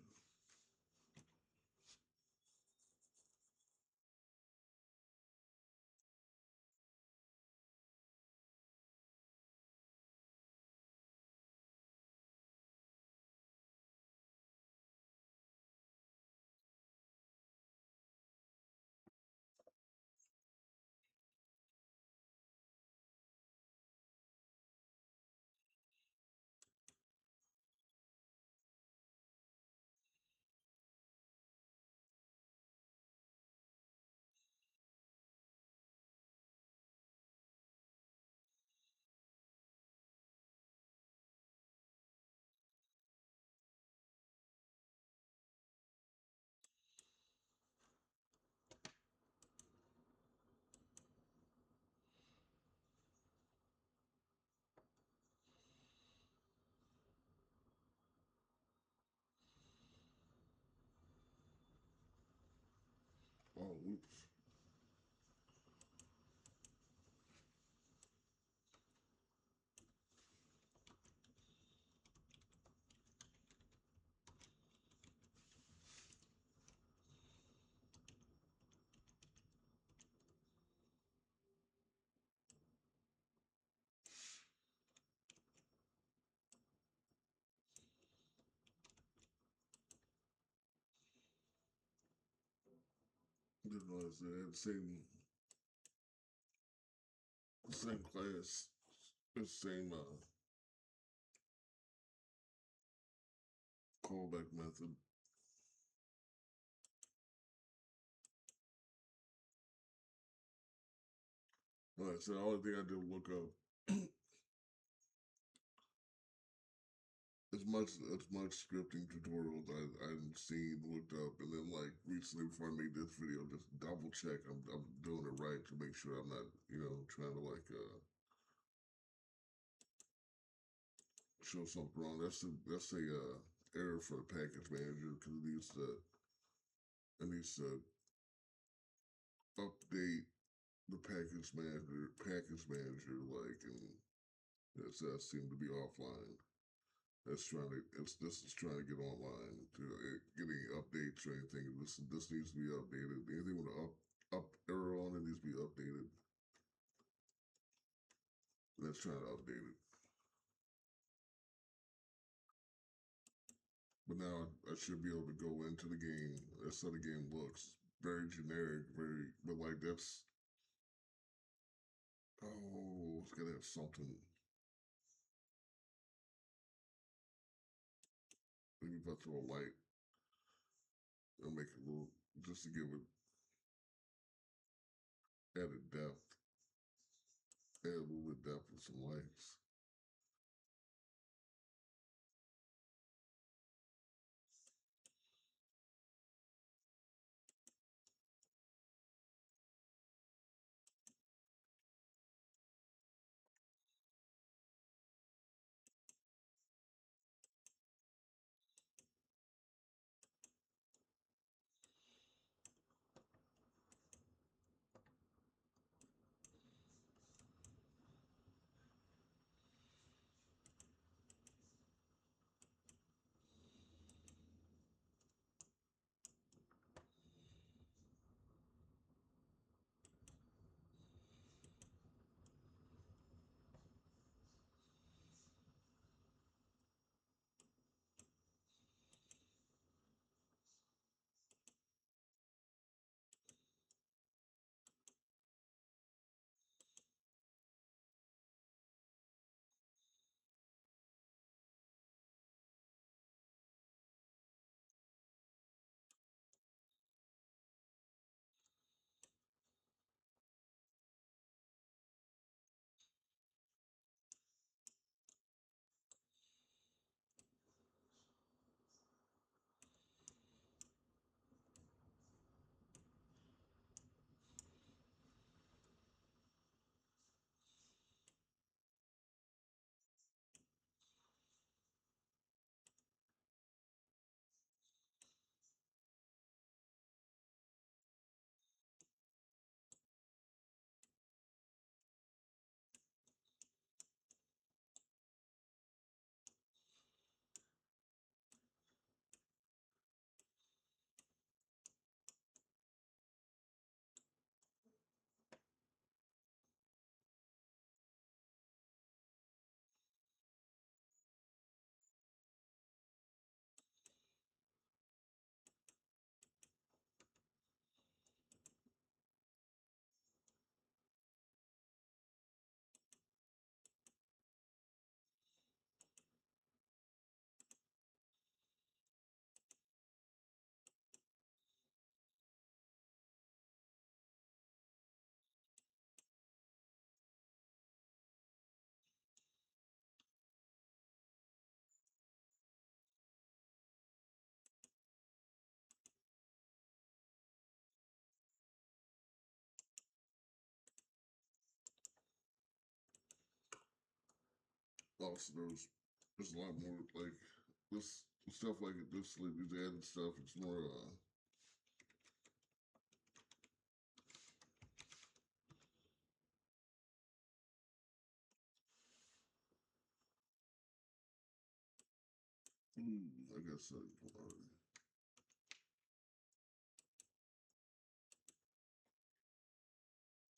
Didn't realize they had the same class, the same callback method. Like I said, the only thing I did look up as much scripting tutorials I've seen, looked up, and then like recently before I made this video, just double check I'm doing it right to make sure I'm not trying to like show something wrong. That's a error for the package manager because it needs to update the package manager like, and that seemed to be offline. This is trying to get online to get any updates or anything. This needs to be updated. Anything with an up error on it needs to be updated. Let's try to update it. But now I should be able to go into the game. That's how the game looks. Very generic, but like that's, oh, it's gotta have something. Maybe if I throw a light, I'll make it a little, just to give it added depth. Add a little bit of depth with some lights. Also, there's a lot more like this stuff like this, like these added stuff. It's more I guess already.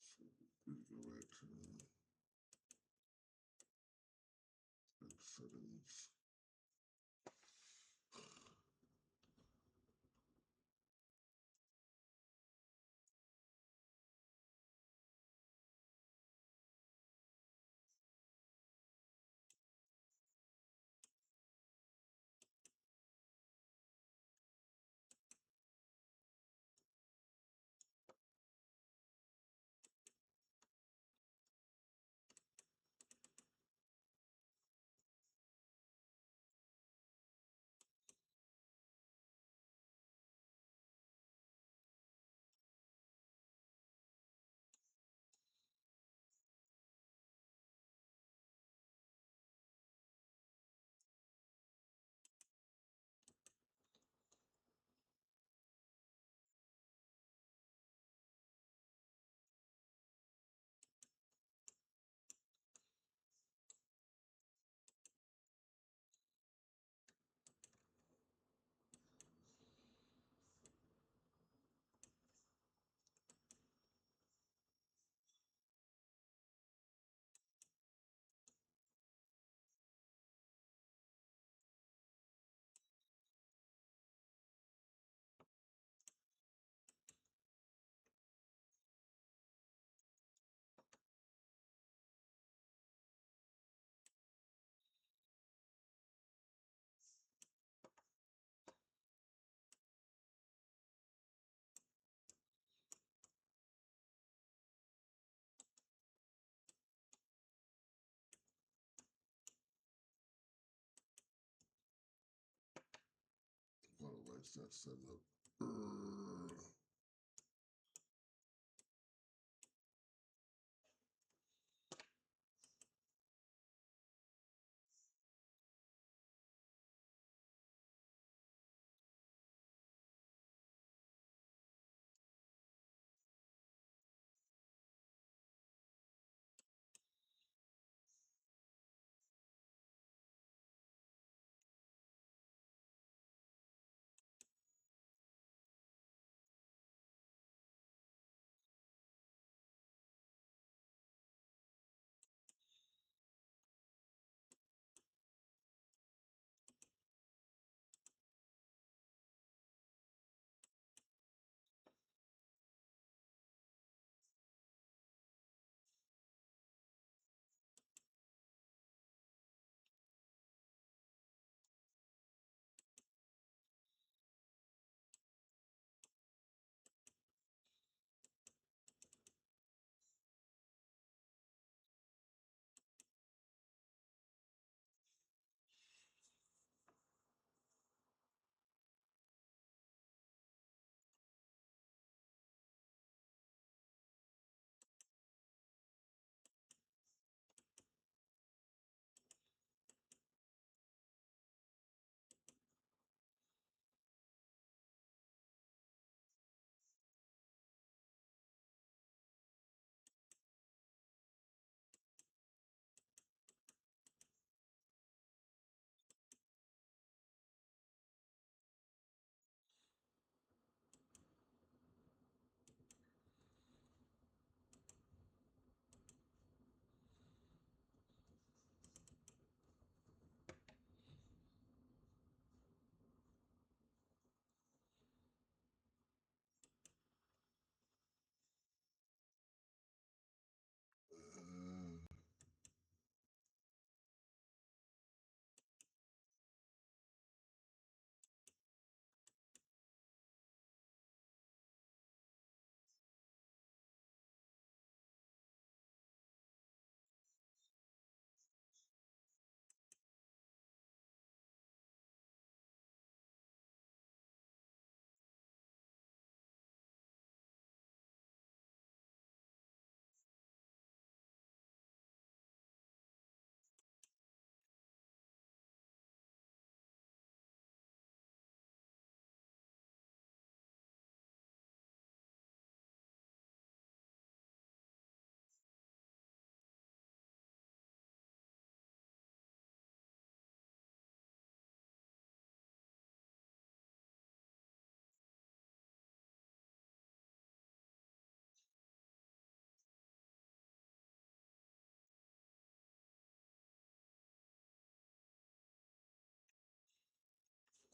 So we go back to settings. That's setting up. Brrr.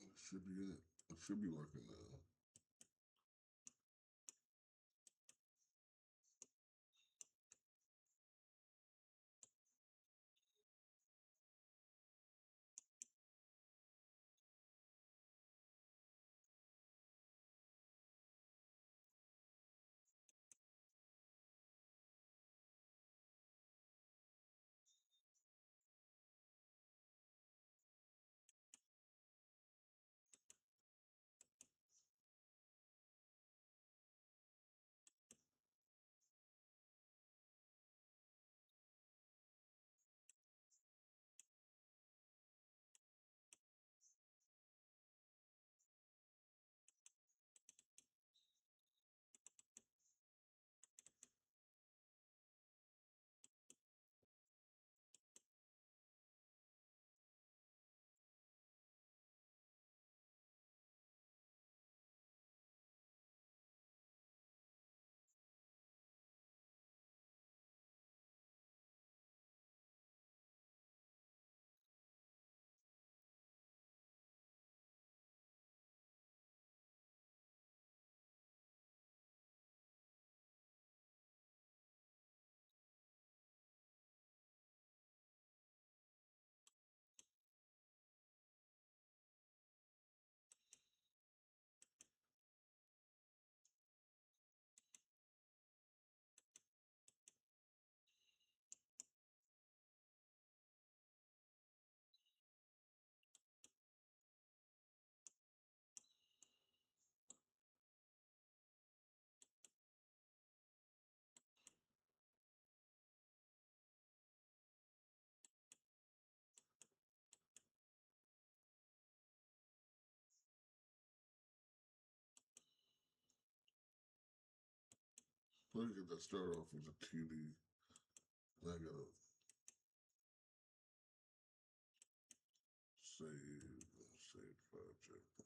It should be it. It should be working now. So I get that started off with a 2D. And I gotta save project.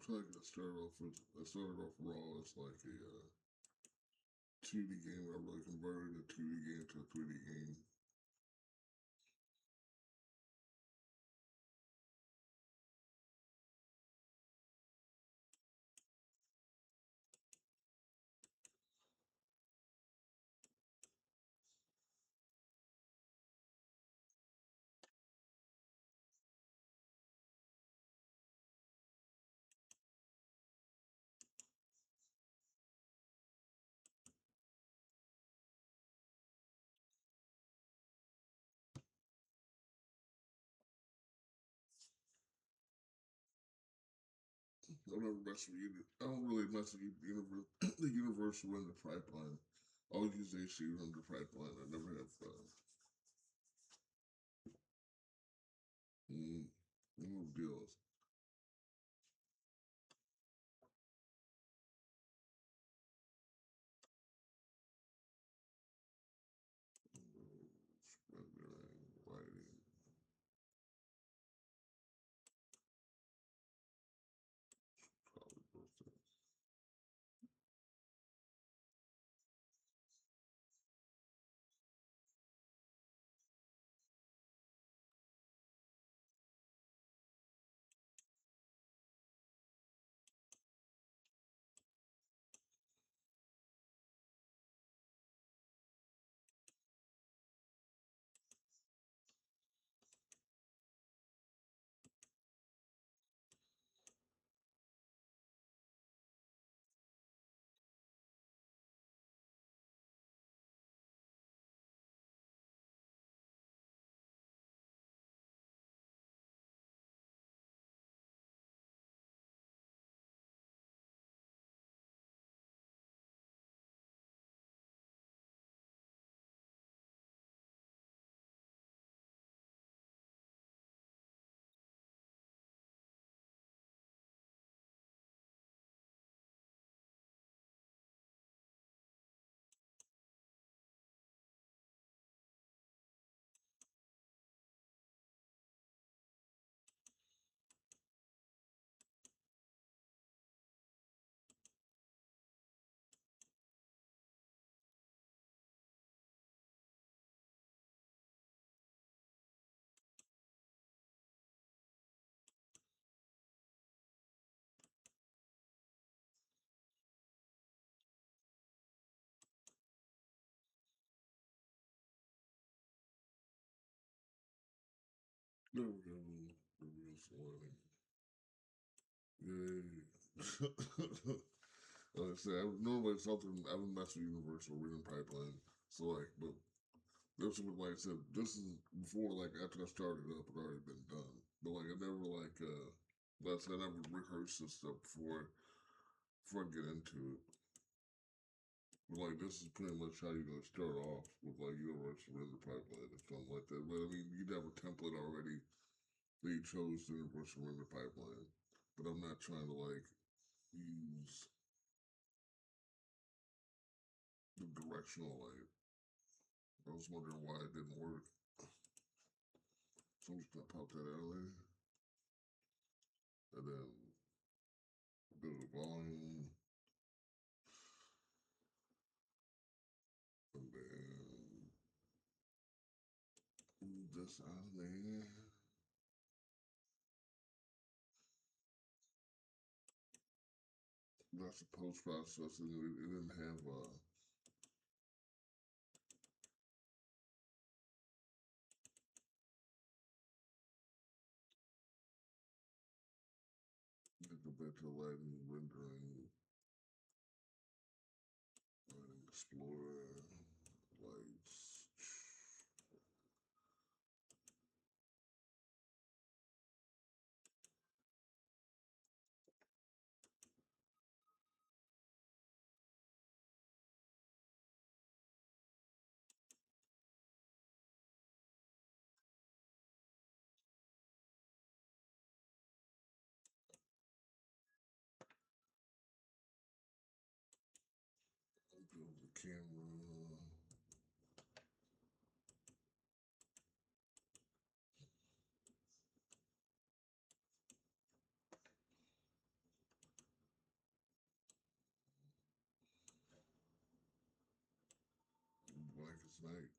So I got started off with I started off raw as like a 2D game. I really converted a 2D game to a 3D game. I never mess with I don't really mess with universe, the universal render pipeline. I always use AC render pipeline. I never have no deals. Rendering, lighting. Probably both things. There we go. Reveals lighting. Yay. Like I said, normally it's something I would mess with universal render pipeline. So like, but this was like I said, this is before like after I started up, it already been done. But like I never like like I said, I never rehearsed this stuff before I get into it. But like this is pretty much how you're gonna start off with like universal render pipeline or something like that. But I mean, you'd have a template already they chose the Universal Render Pipeline. But I'm not trying to like use the directional light. I was wondering why it didn't work. So I'm just gonna pop that out of there. And then go to the volume. And then move this out of there. That's the post processing. It didn't have go back to Lighting Rendering, Lighting Explorer, lights. Build the camera. Black as night.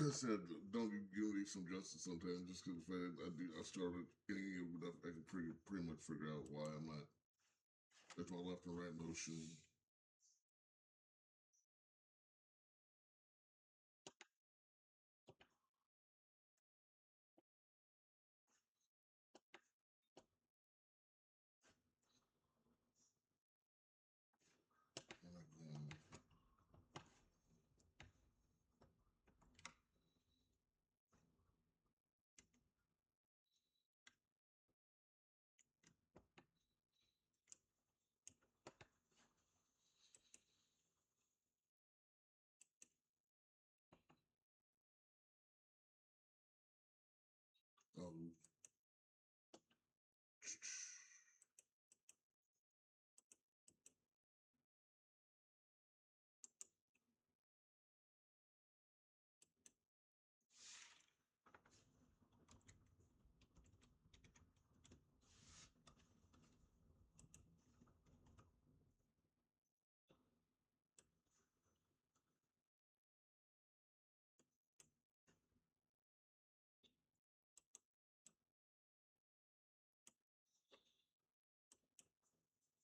I said, don't give me some justice sometimes just because I started getting it, but I can pretty much figure out why I'm not. If I left the right motion. Um,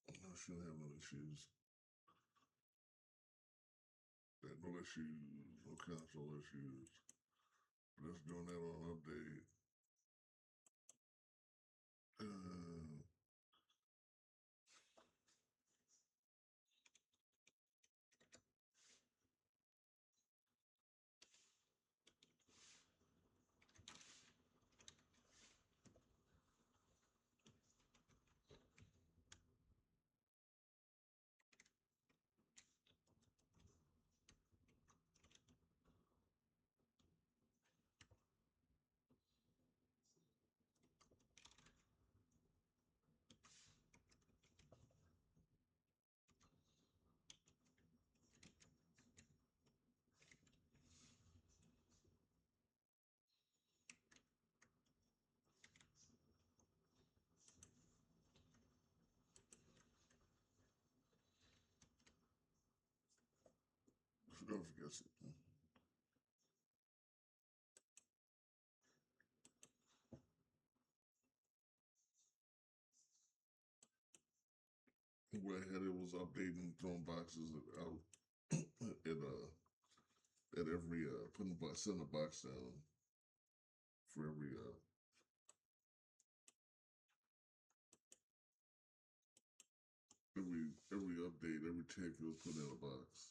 I shouldn't have no issues. No issues, no console issues. Just doing that on update. Uh, don't forget it. went ahead and was updating, throwing boxes out at every putting a box, setting a box down for every update, every tech it was put in a box.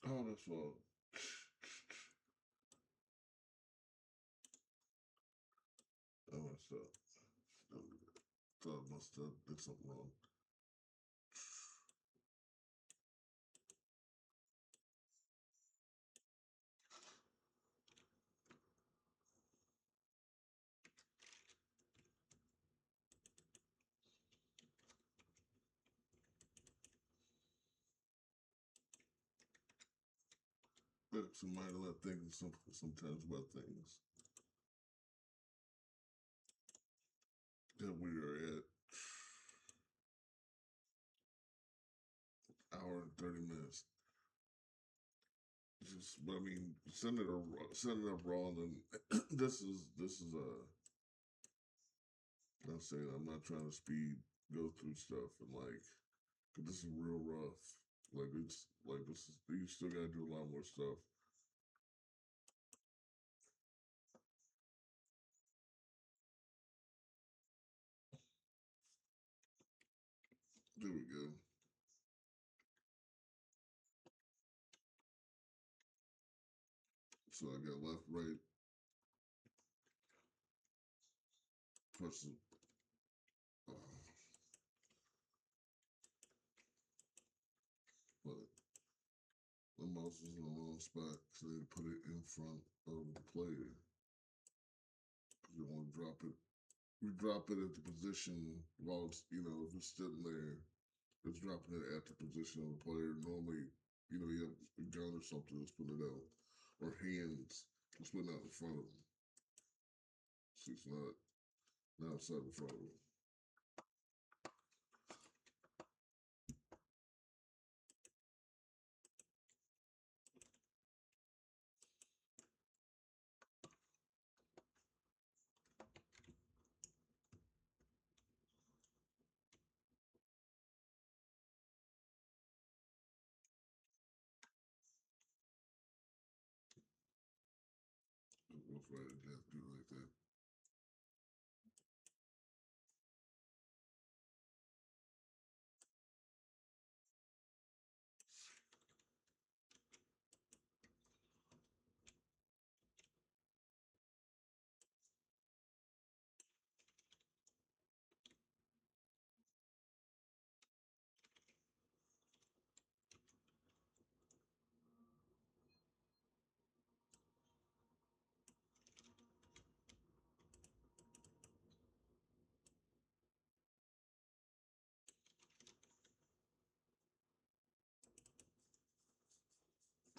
Oh, that's all. I messed up. Thought I must have did something wrong. Look, somebody let things sometimes about things that we are at hour and 30 minutes. Just, I mean, send it up raw. And this is I'm saying I'm not trying to go through stuff and like, 'cause this is real rough. Like it's like this is you still gotta do a lot more stuff. There we go. So I got left, right, press it. Uh, but the mouse is in the wrong spot, so they put it in front of the player. You want to drop it. We drop it at the position while it's, if it's sitting there, it's dropping it at the position of the player. Normally, you have a gun or something that's putting it out, or hands that's putting it out in front of them. So it's not outside in front of them. Rough Rider death, do it like that.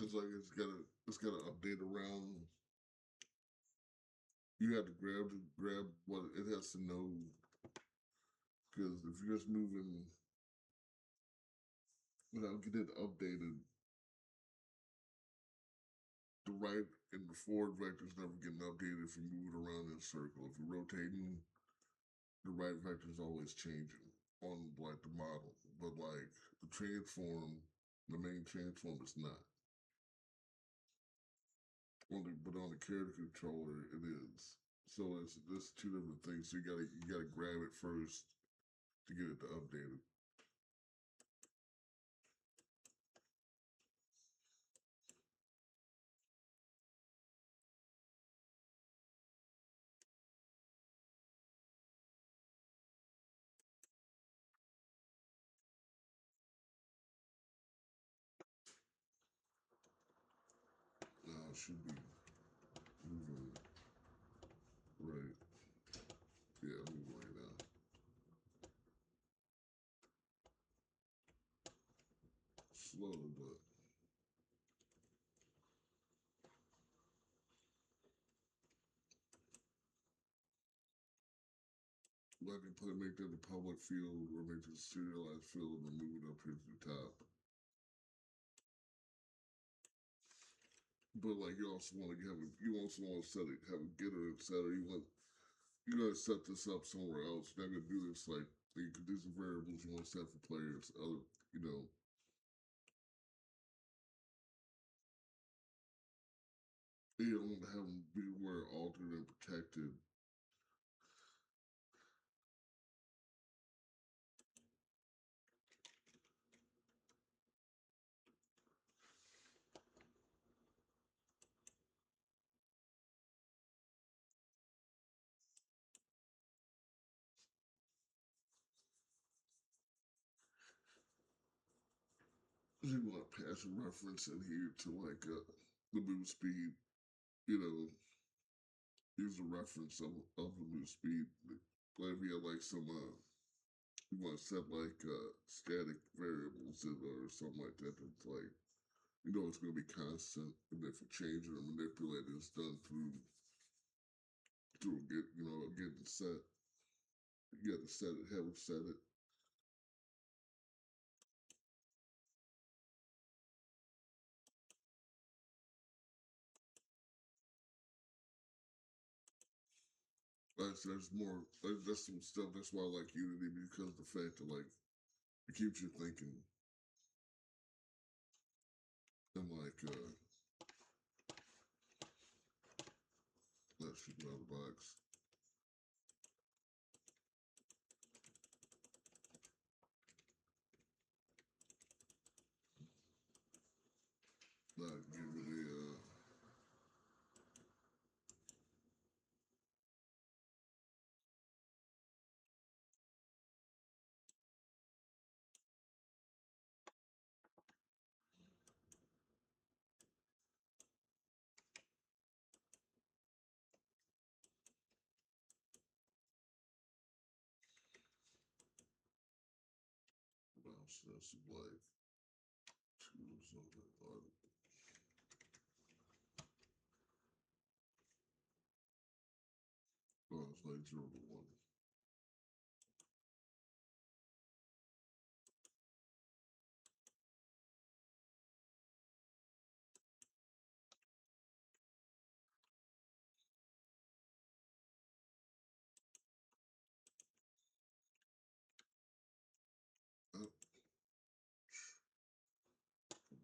Cause like it's gotta update around. You have to grab what it has to know. Because if you're just moving without getting it updated, the right and the forward vector's never getting updated if you move it around in a circle. If you're rotating, the right vector's always changing on like the model. But like the transform, the main transform is not. But on the character controller it is. So it's two different things. So you gotta grab it first to get it to update it. Now it should be moving right. Yeah, moving right now. Slow, but like you make that the public field or make it a serialized field and move it up here to the top. But like you also want to set it, have a getter and setter. You gotta set this up somewhere else. You're not gonna do this like you can do some variables you want to set for players. Other you know, you don't want to have them be where altered and protected. You want to pass a reference in here to like the move speed. You know, use a reference of the move speed. Like if you have like some you want to set like static variables in or something like that. That's like it's going to be constant, and if you change it or manipulate it, it's done through getting set. You got to set it, have it set it. There's more. That's some stuff. That's why I like Unity because the fact that like it keeps you thinking and like let's shoot out of the box. Not give it a bounce. That's like two or something. Oh, it's like 0 to 1. Up,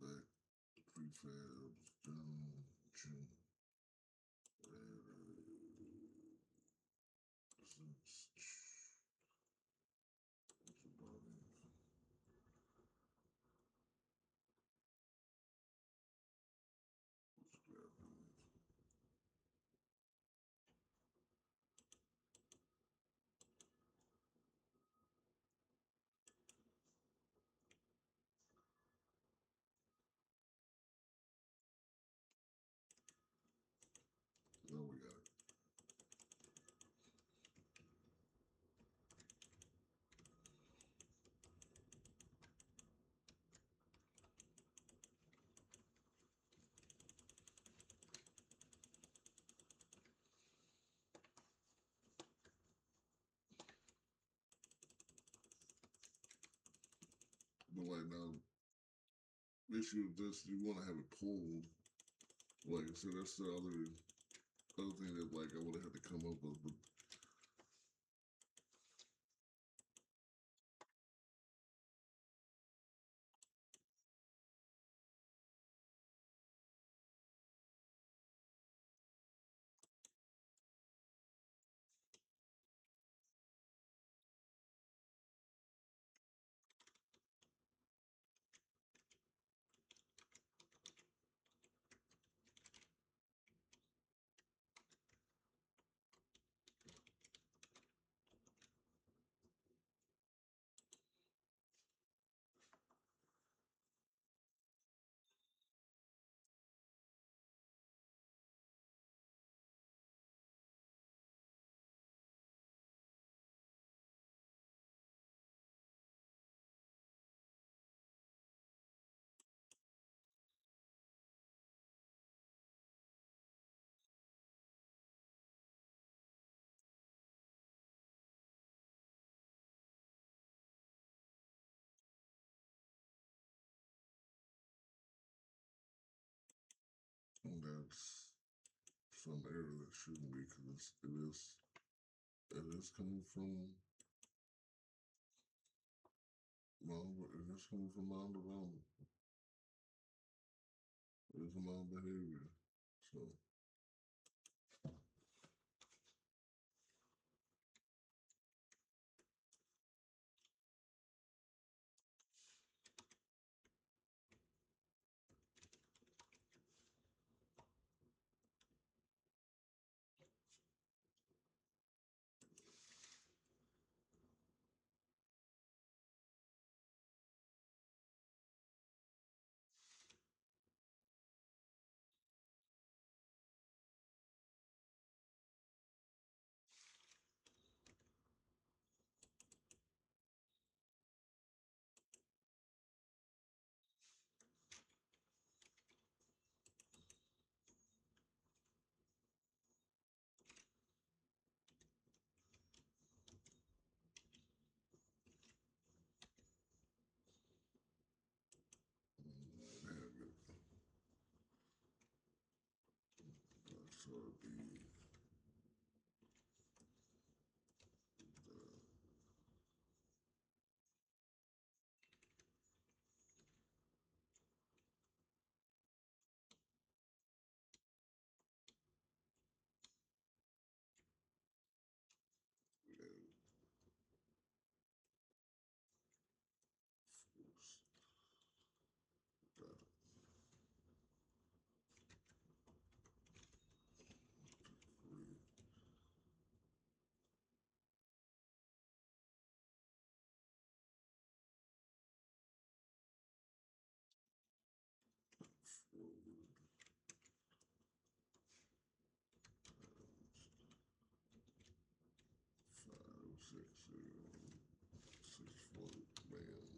back, prefabs, down, chin, now we got it. like now, issue with this, you want to have it pulled. Like I said, that's the other thing that like I would have had to come up with. But that's some error that shouldn't be because it is coming from it is coming from non-development. It is a non-behavior. So have it. So it'd be forward 5, 6, 6 foot, bam.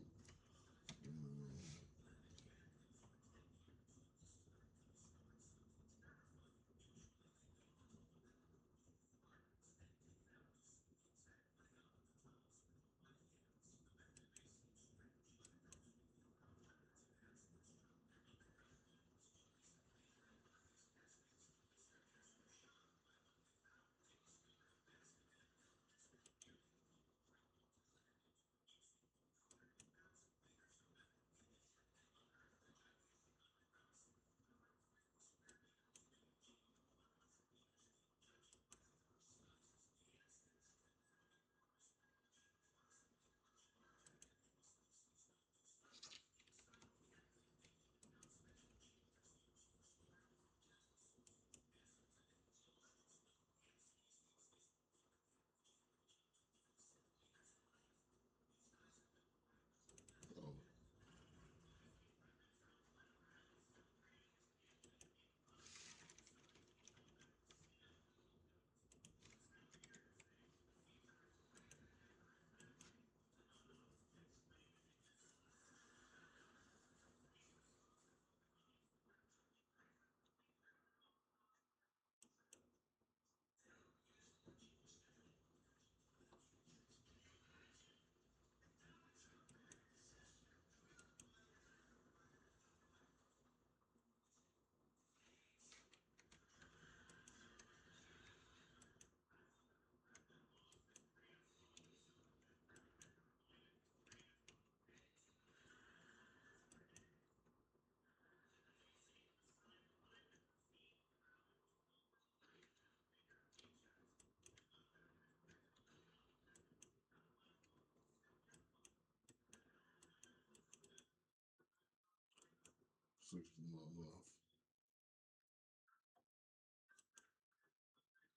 60 off.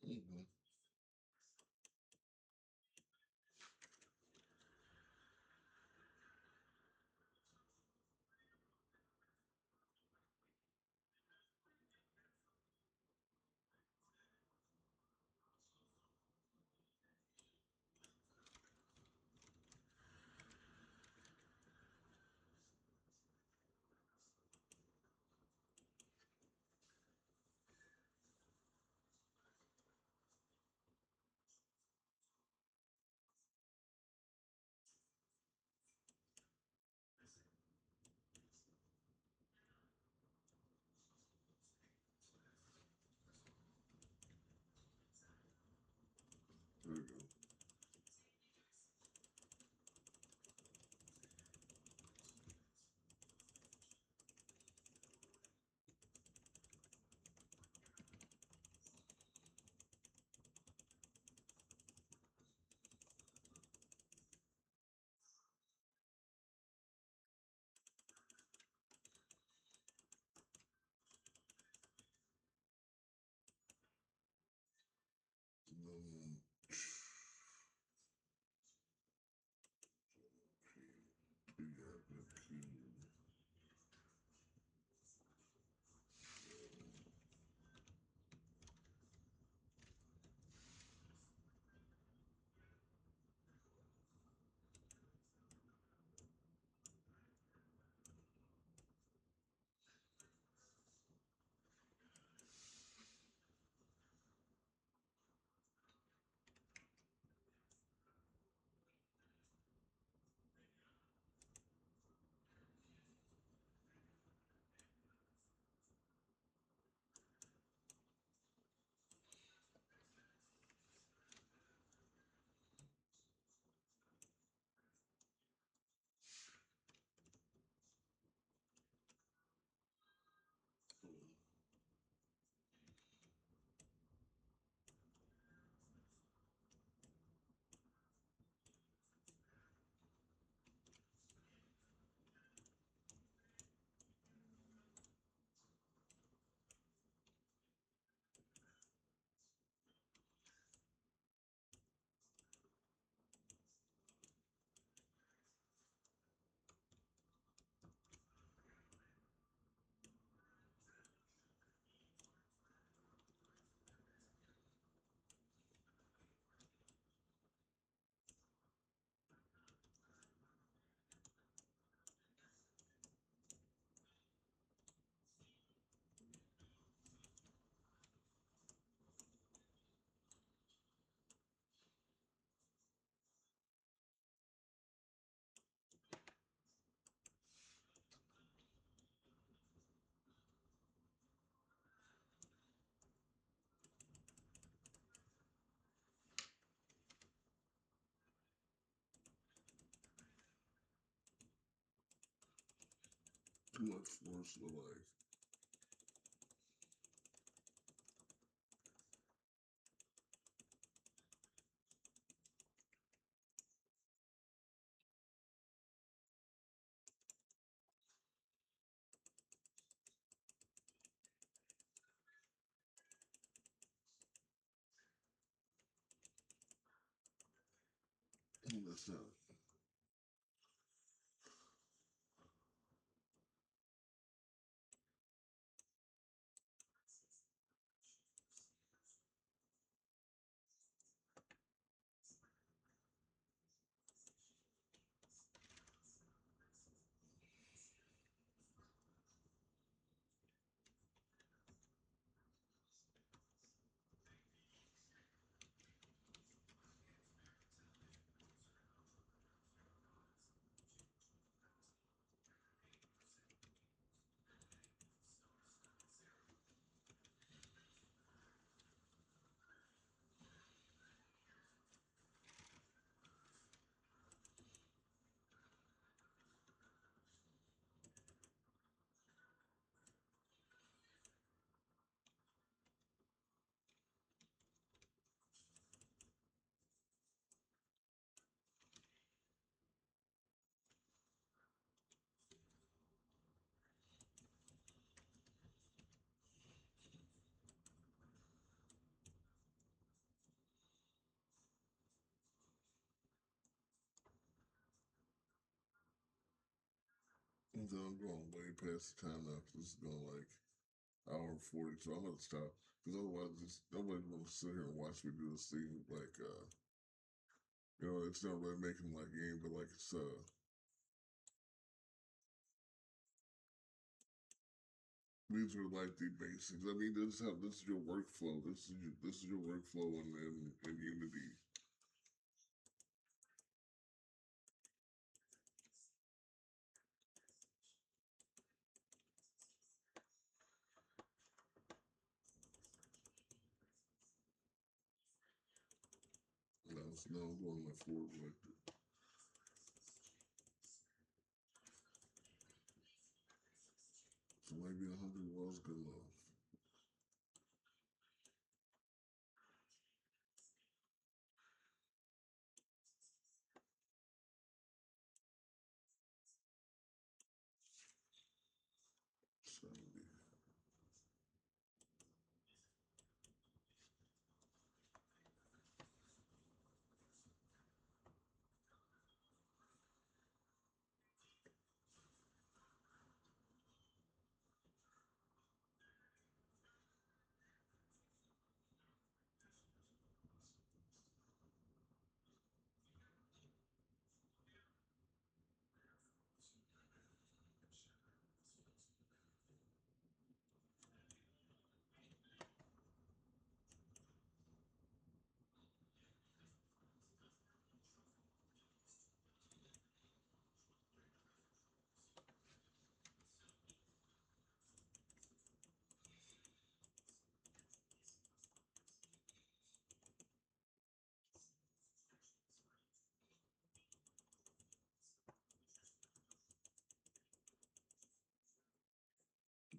Mm-hmm. There you go. Um, yeah, good key. Too much force in the life. That's not. then I'm going way past the time now. This is going like hour and 40, so I'm gonna stop because otherwise, just nobody's gonna sit here and watch me do this thing. Like, it's not really making my game, but like it's these are like the basics. I mean, this is your workflow. This is your workflow in Unity. Now I'm going my forward vector. So maybe 100 was good enough. So,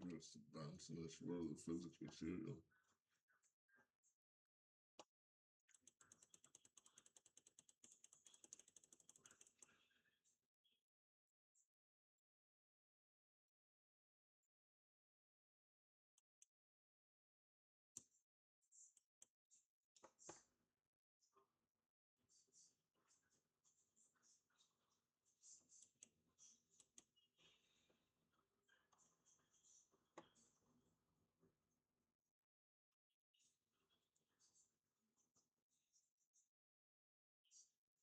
just the bounce in this world of physics material.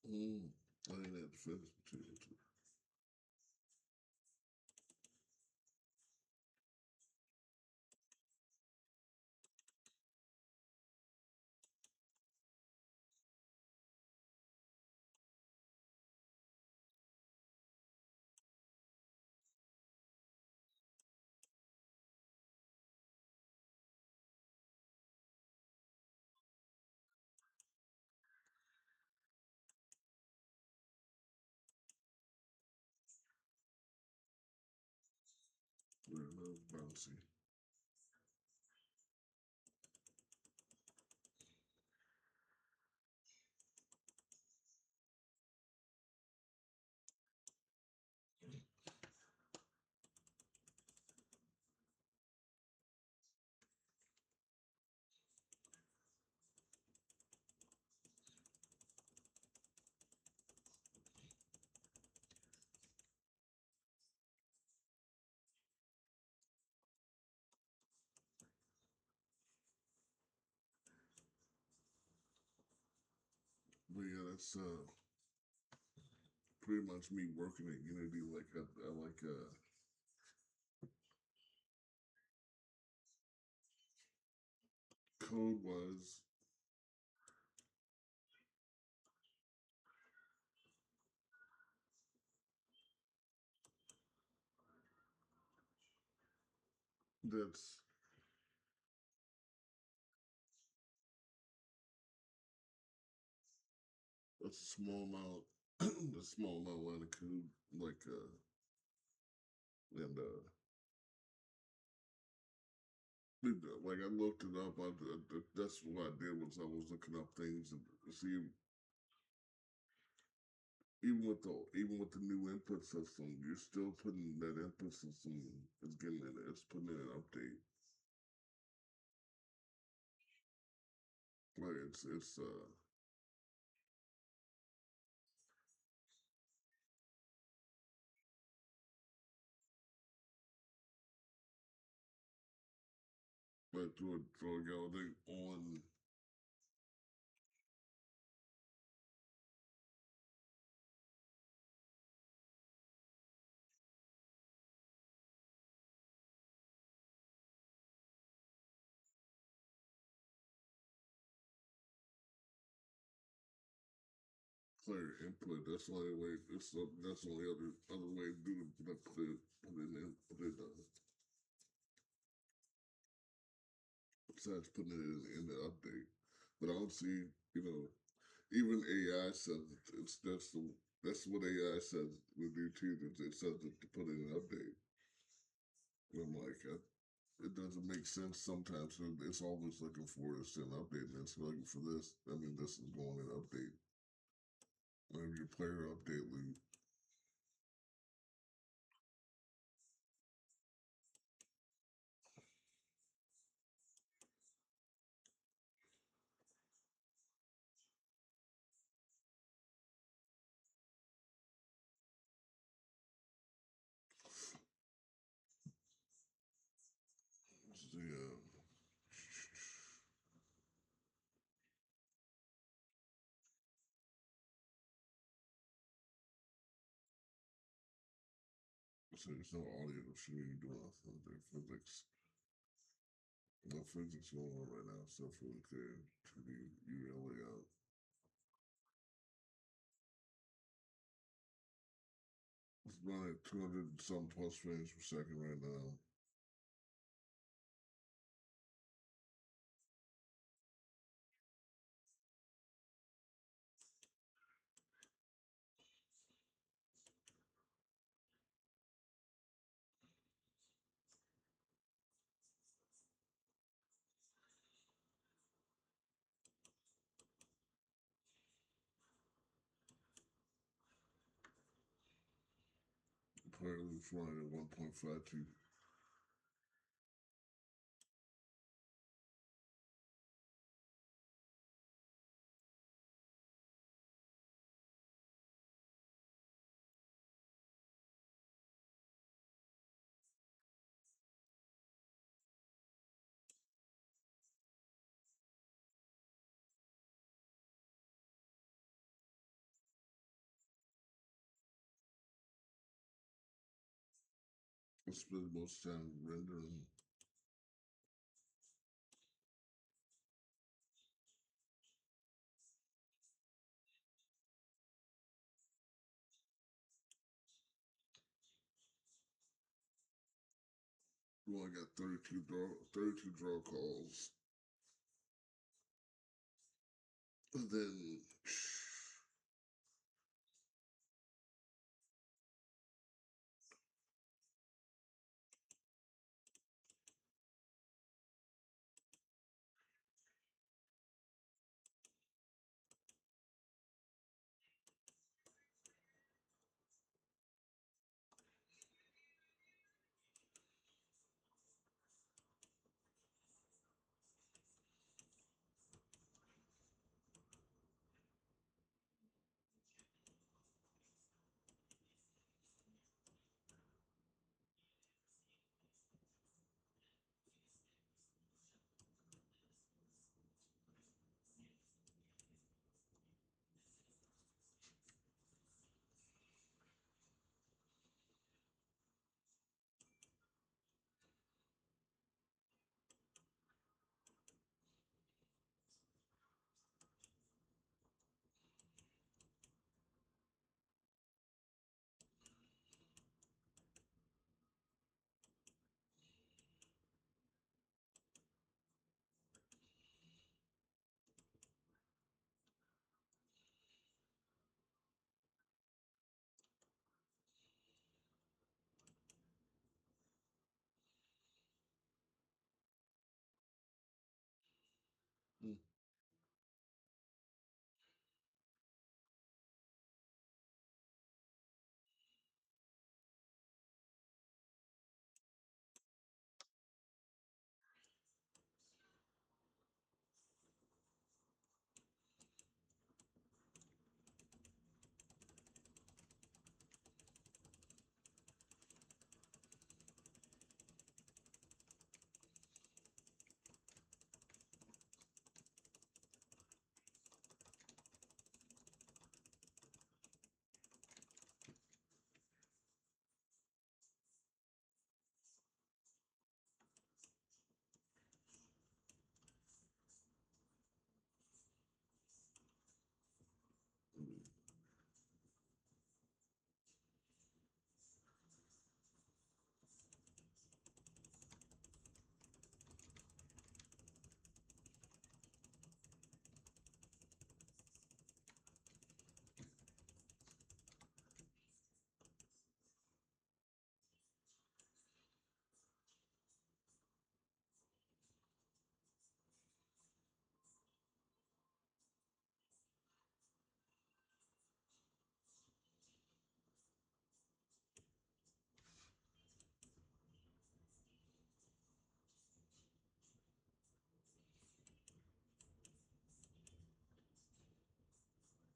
Mm. I didn't have the physics material too. Yeah, that was bouncy. But yeah, that's pretty much me working at Unity. Like I like code wise. That's a small amount, a small amount of line of code. Like and like I looked it up. That's what I did was I was looking up things and see even with the new input system, you're still putting that input system is getting in it. It's putting in an update. Like it's I throw a Gallaudet on. Player input. That's the only way. That's the only other way to do it. Put it besides putting it in the update. But I don't see, even AI says it's that's what AI says we do too. It says to put it in an update. And I'm like, it doesn't make sense sometimes. It's always looking for it's an update, and it's looking for this. I mean, this is going in update. Maybe your player update loop. Yeah. So there's no audio. Shouldn't even do nothing. Their physics. No physics going on right now. Stuff really clear to the UL layout. It's running at 200 some plus frames per second right now. Apparently, it's running at 1.52. I spend most time rendering. Well, I got 32 draw calls. And then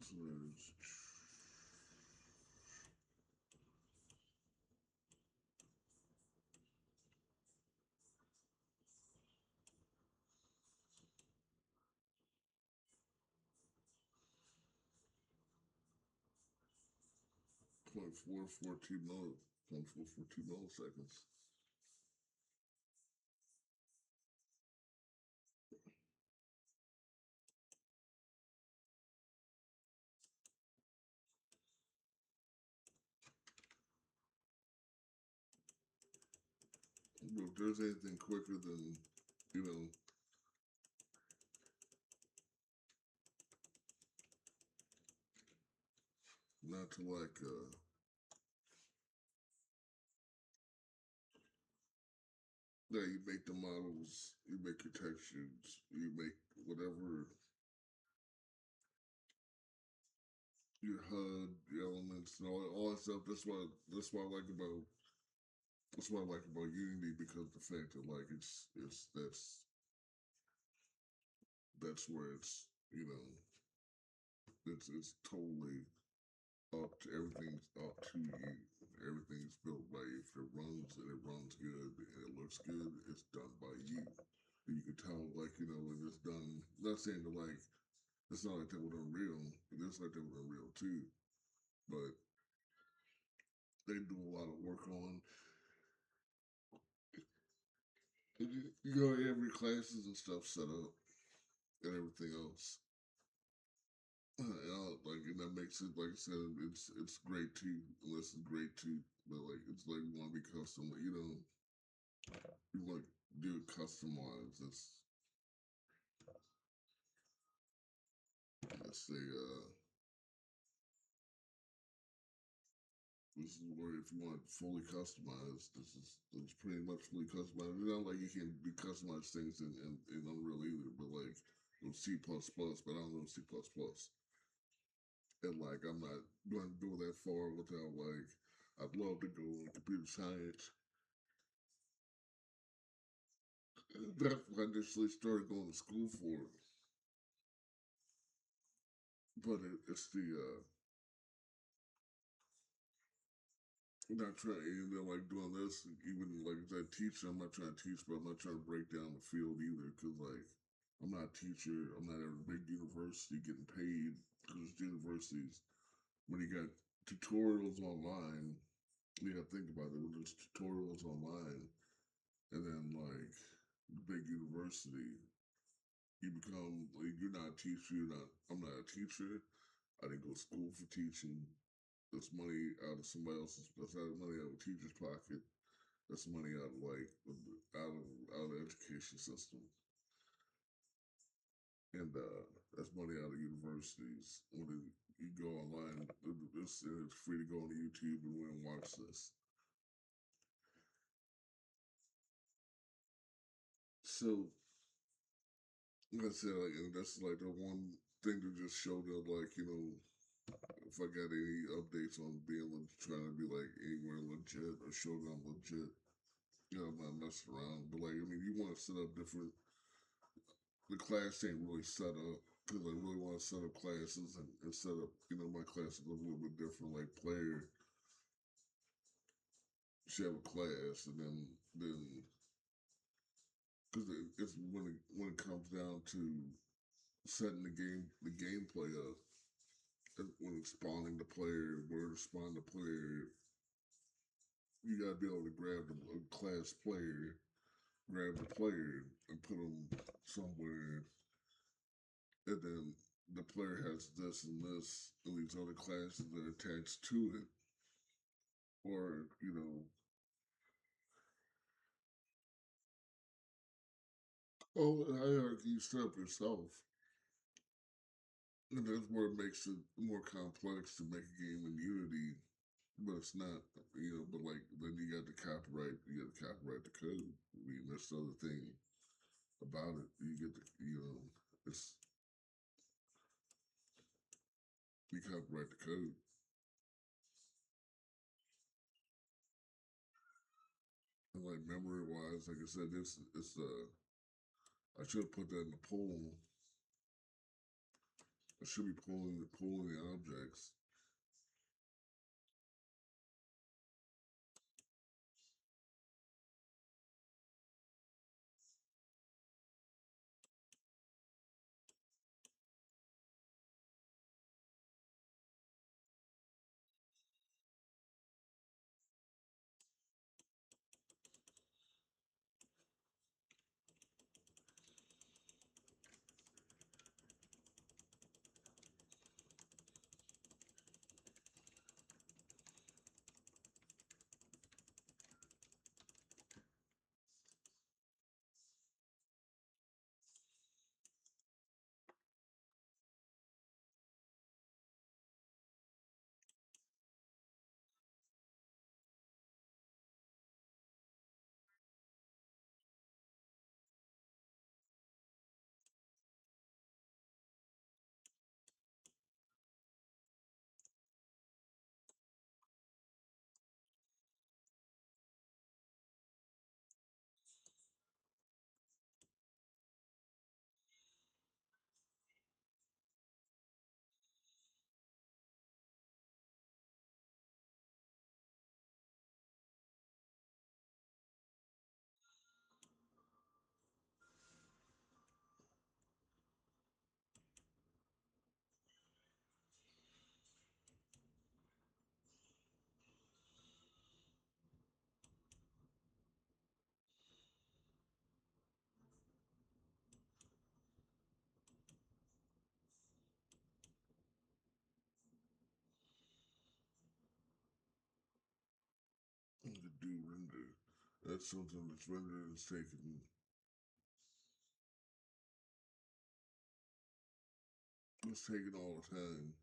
passwords. 0.442 milliseconds. But if there's anything quicker than, you know, not to like, yeah, you make the models, you make your textures, you make whatever your HUD, your elements, and all that stuff. That's what I like about Unity, because the fact that like that's where it's, you know, it's totally up to everything's up to you. Everything's built by you. If it runs and it runs good and it looks good, it's done by you. And you can tell, like, you know, when it's done. Not saying that like it's not like that with Unreal. It is like that with Unreal too, but they do a lot of work on. You know, every classes and stuff set up and everything else. Like, and that makes it, like I said, it's great too. Unless it's great too, but like it's like you want to be custom. You know, you want to do it customized. Let's say this is where if you want fully customized, it's pretty much fully customized. It's not like you can be customized things in Unreal either, but like with C++, but I don't know C++. And like I'm not going to go that far without like I'd love to go in computer science. That's what I initially started going to school for. But it's the not trying, you know, like doing this, even like as a teacher, I'm not trying to teach, but I'm not trying to break down the field either. Cause like, I'm not a teacher, I'm not at a big university getting paid. Cause universities, when you got tutorials online, you gotta think about it. When there's tutorials online, and then like big university, you become like you're not a teacher. You're not. I'm not a teacher. I didn't go to school for teaching. That's money out of somebody else's. That's out of money out of a teacher's pocket. That's money out of like out of the education system, and that's money out of universities. When you go online, it's free to go on YouTube and watch this. So like I said, like, and that's like the one thing that just showed up, like you know, if I got any updates on being trying to be like anywhere legit or show that I'm legit, you know, I'm not messing around. But like, I mean, you want to set up different. The class ain't really set up because I really want to set up classes and set up, you know, my classes a little bit different. Like player should have a class, and then because it's when it comes down to setting the gameplay up, when it's spawning the player, where to spawn the player, you gotta be able to grab the class player, grab the player, and put them somewhere, and then the player has this and these other classes that are attached to it, or you know, oh, the hierarchy you set up yourself, and that's where it makes it more complex to make a game in Unity. But it's not, you know. But like, then you got the copyright. You got to copyright the code. I mean, that's the other thing about it. You get the, you know, it's you copyright the code. And like memory wise, like I said, it's I should have put that in the poll. I should be pulling the objects. To do render. That's something that's rendered is taking it's taking all the time.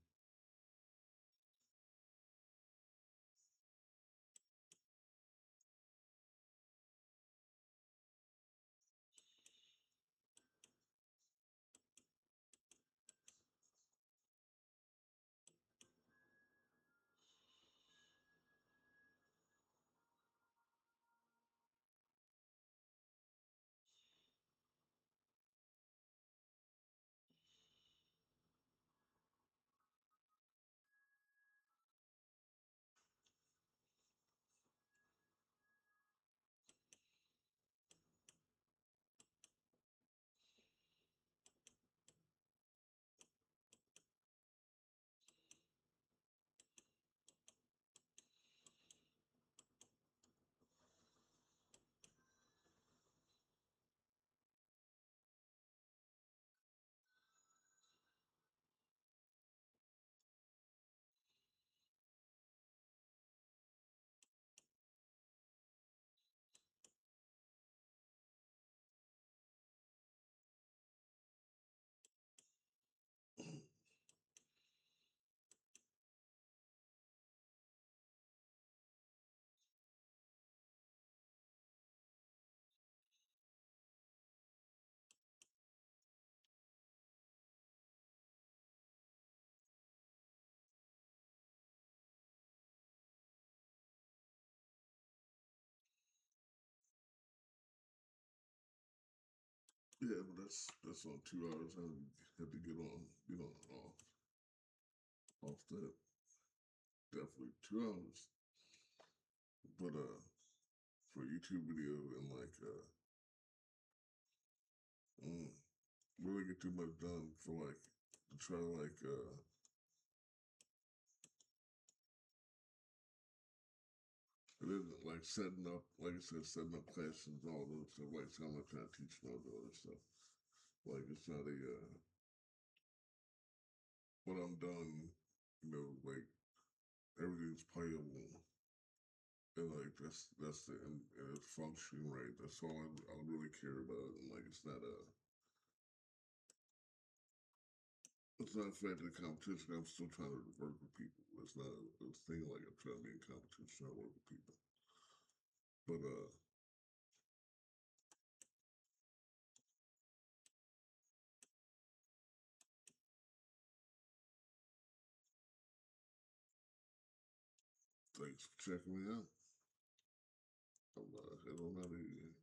Yeah, but that's on 2 hours. I had to get on and off that. Definitely 2 hours. But for a YouTube video and like mm, really get too much done for like to try to like it isn't like setting up like I said, setting up classes and all those stuff. Like so I'm not trying to teach no other stuff. Like it's not a when I'm done, like everything's playable and like that's the and it's functioning right. That's all I really care about. And like it's not a fact of competition. I'm still trying to work with people. It's not a thing like I'm trying to be in competition. I work with people. But thanks for checking me out. I'm head on out of here.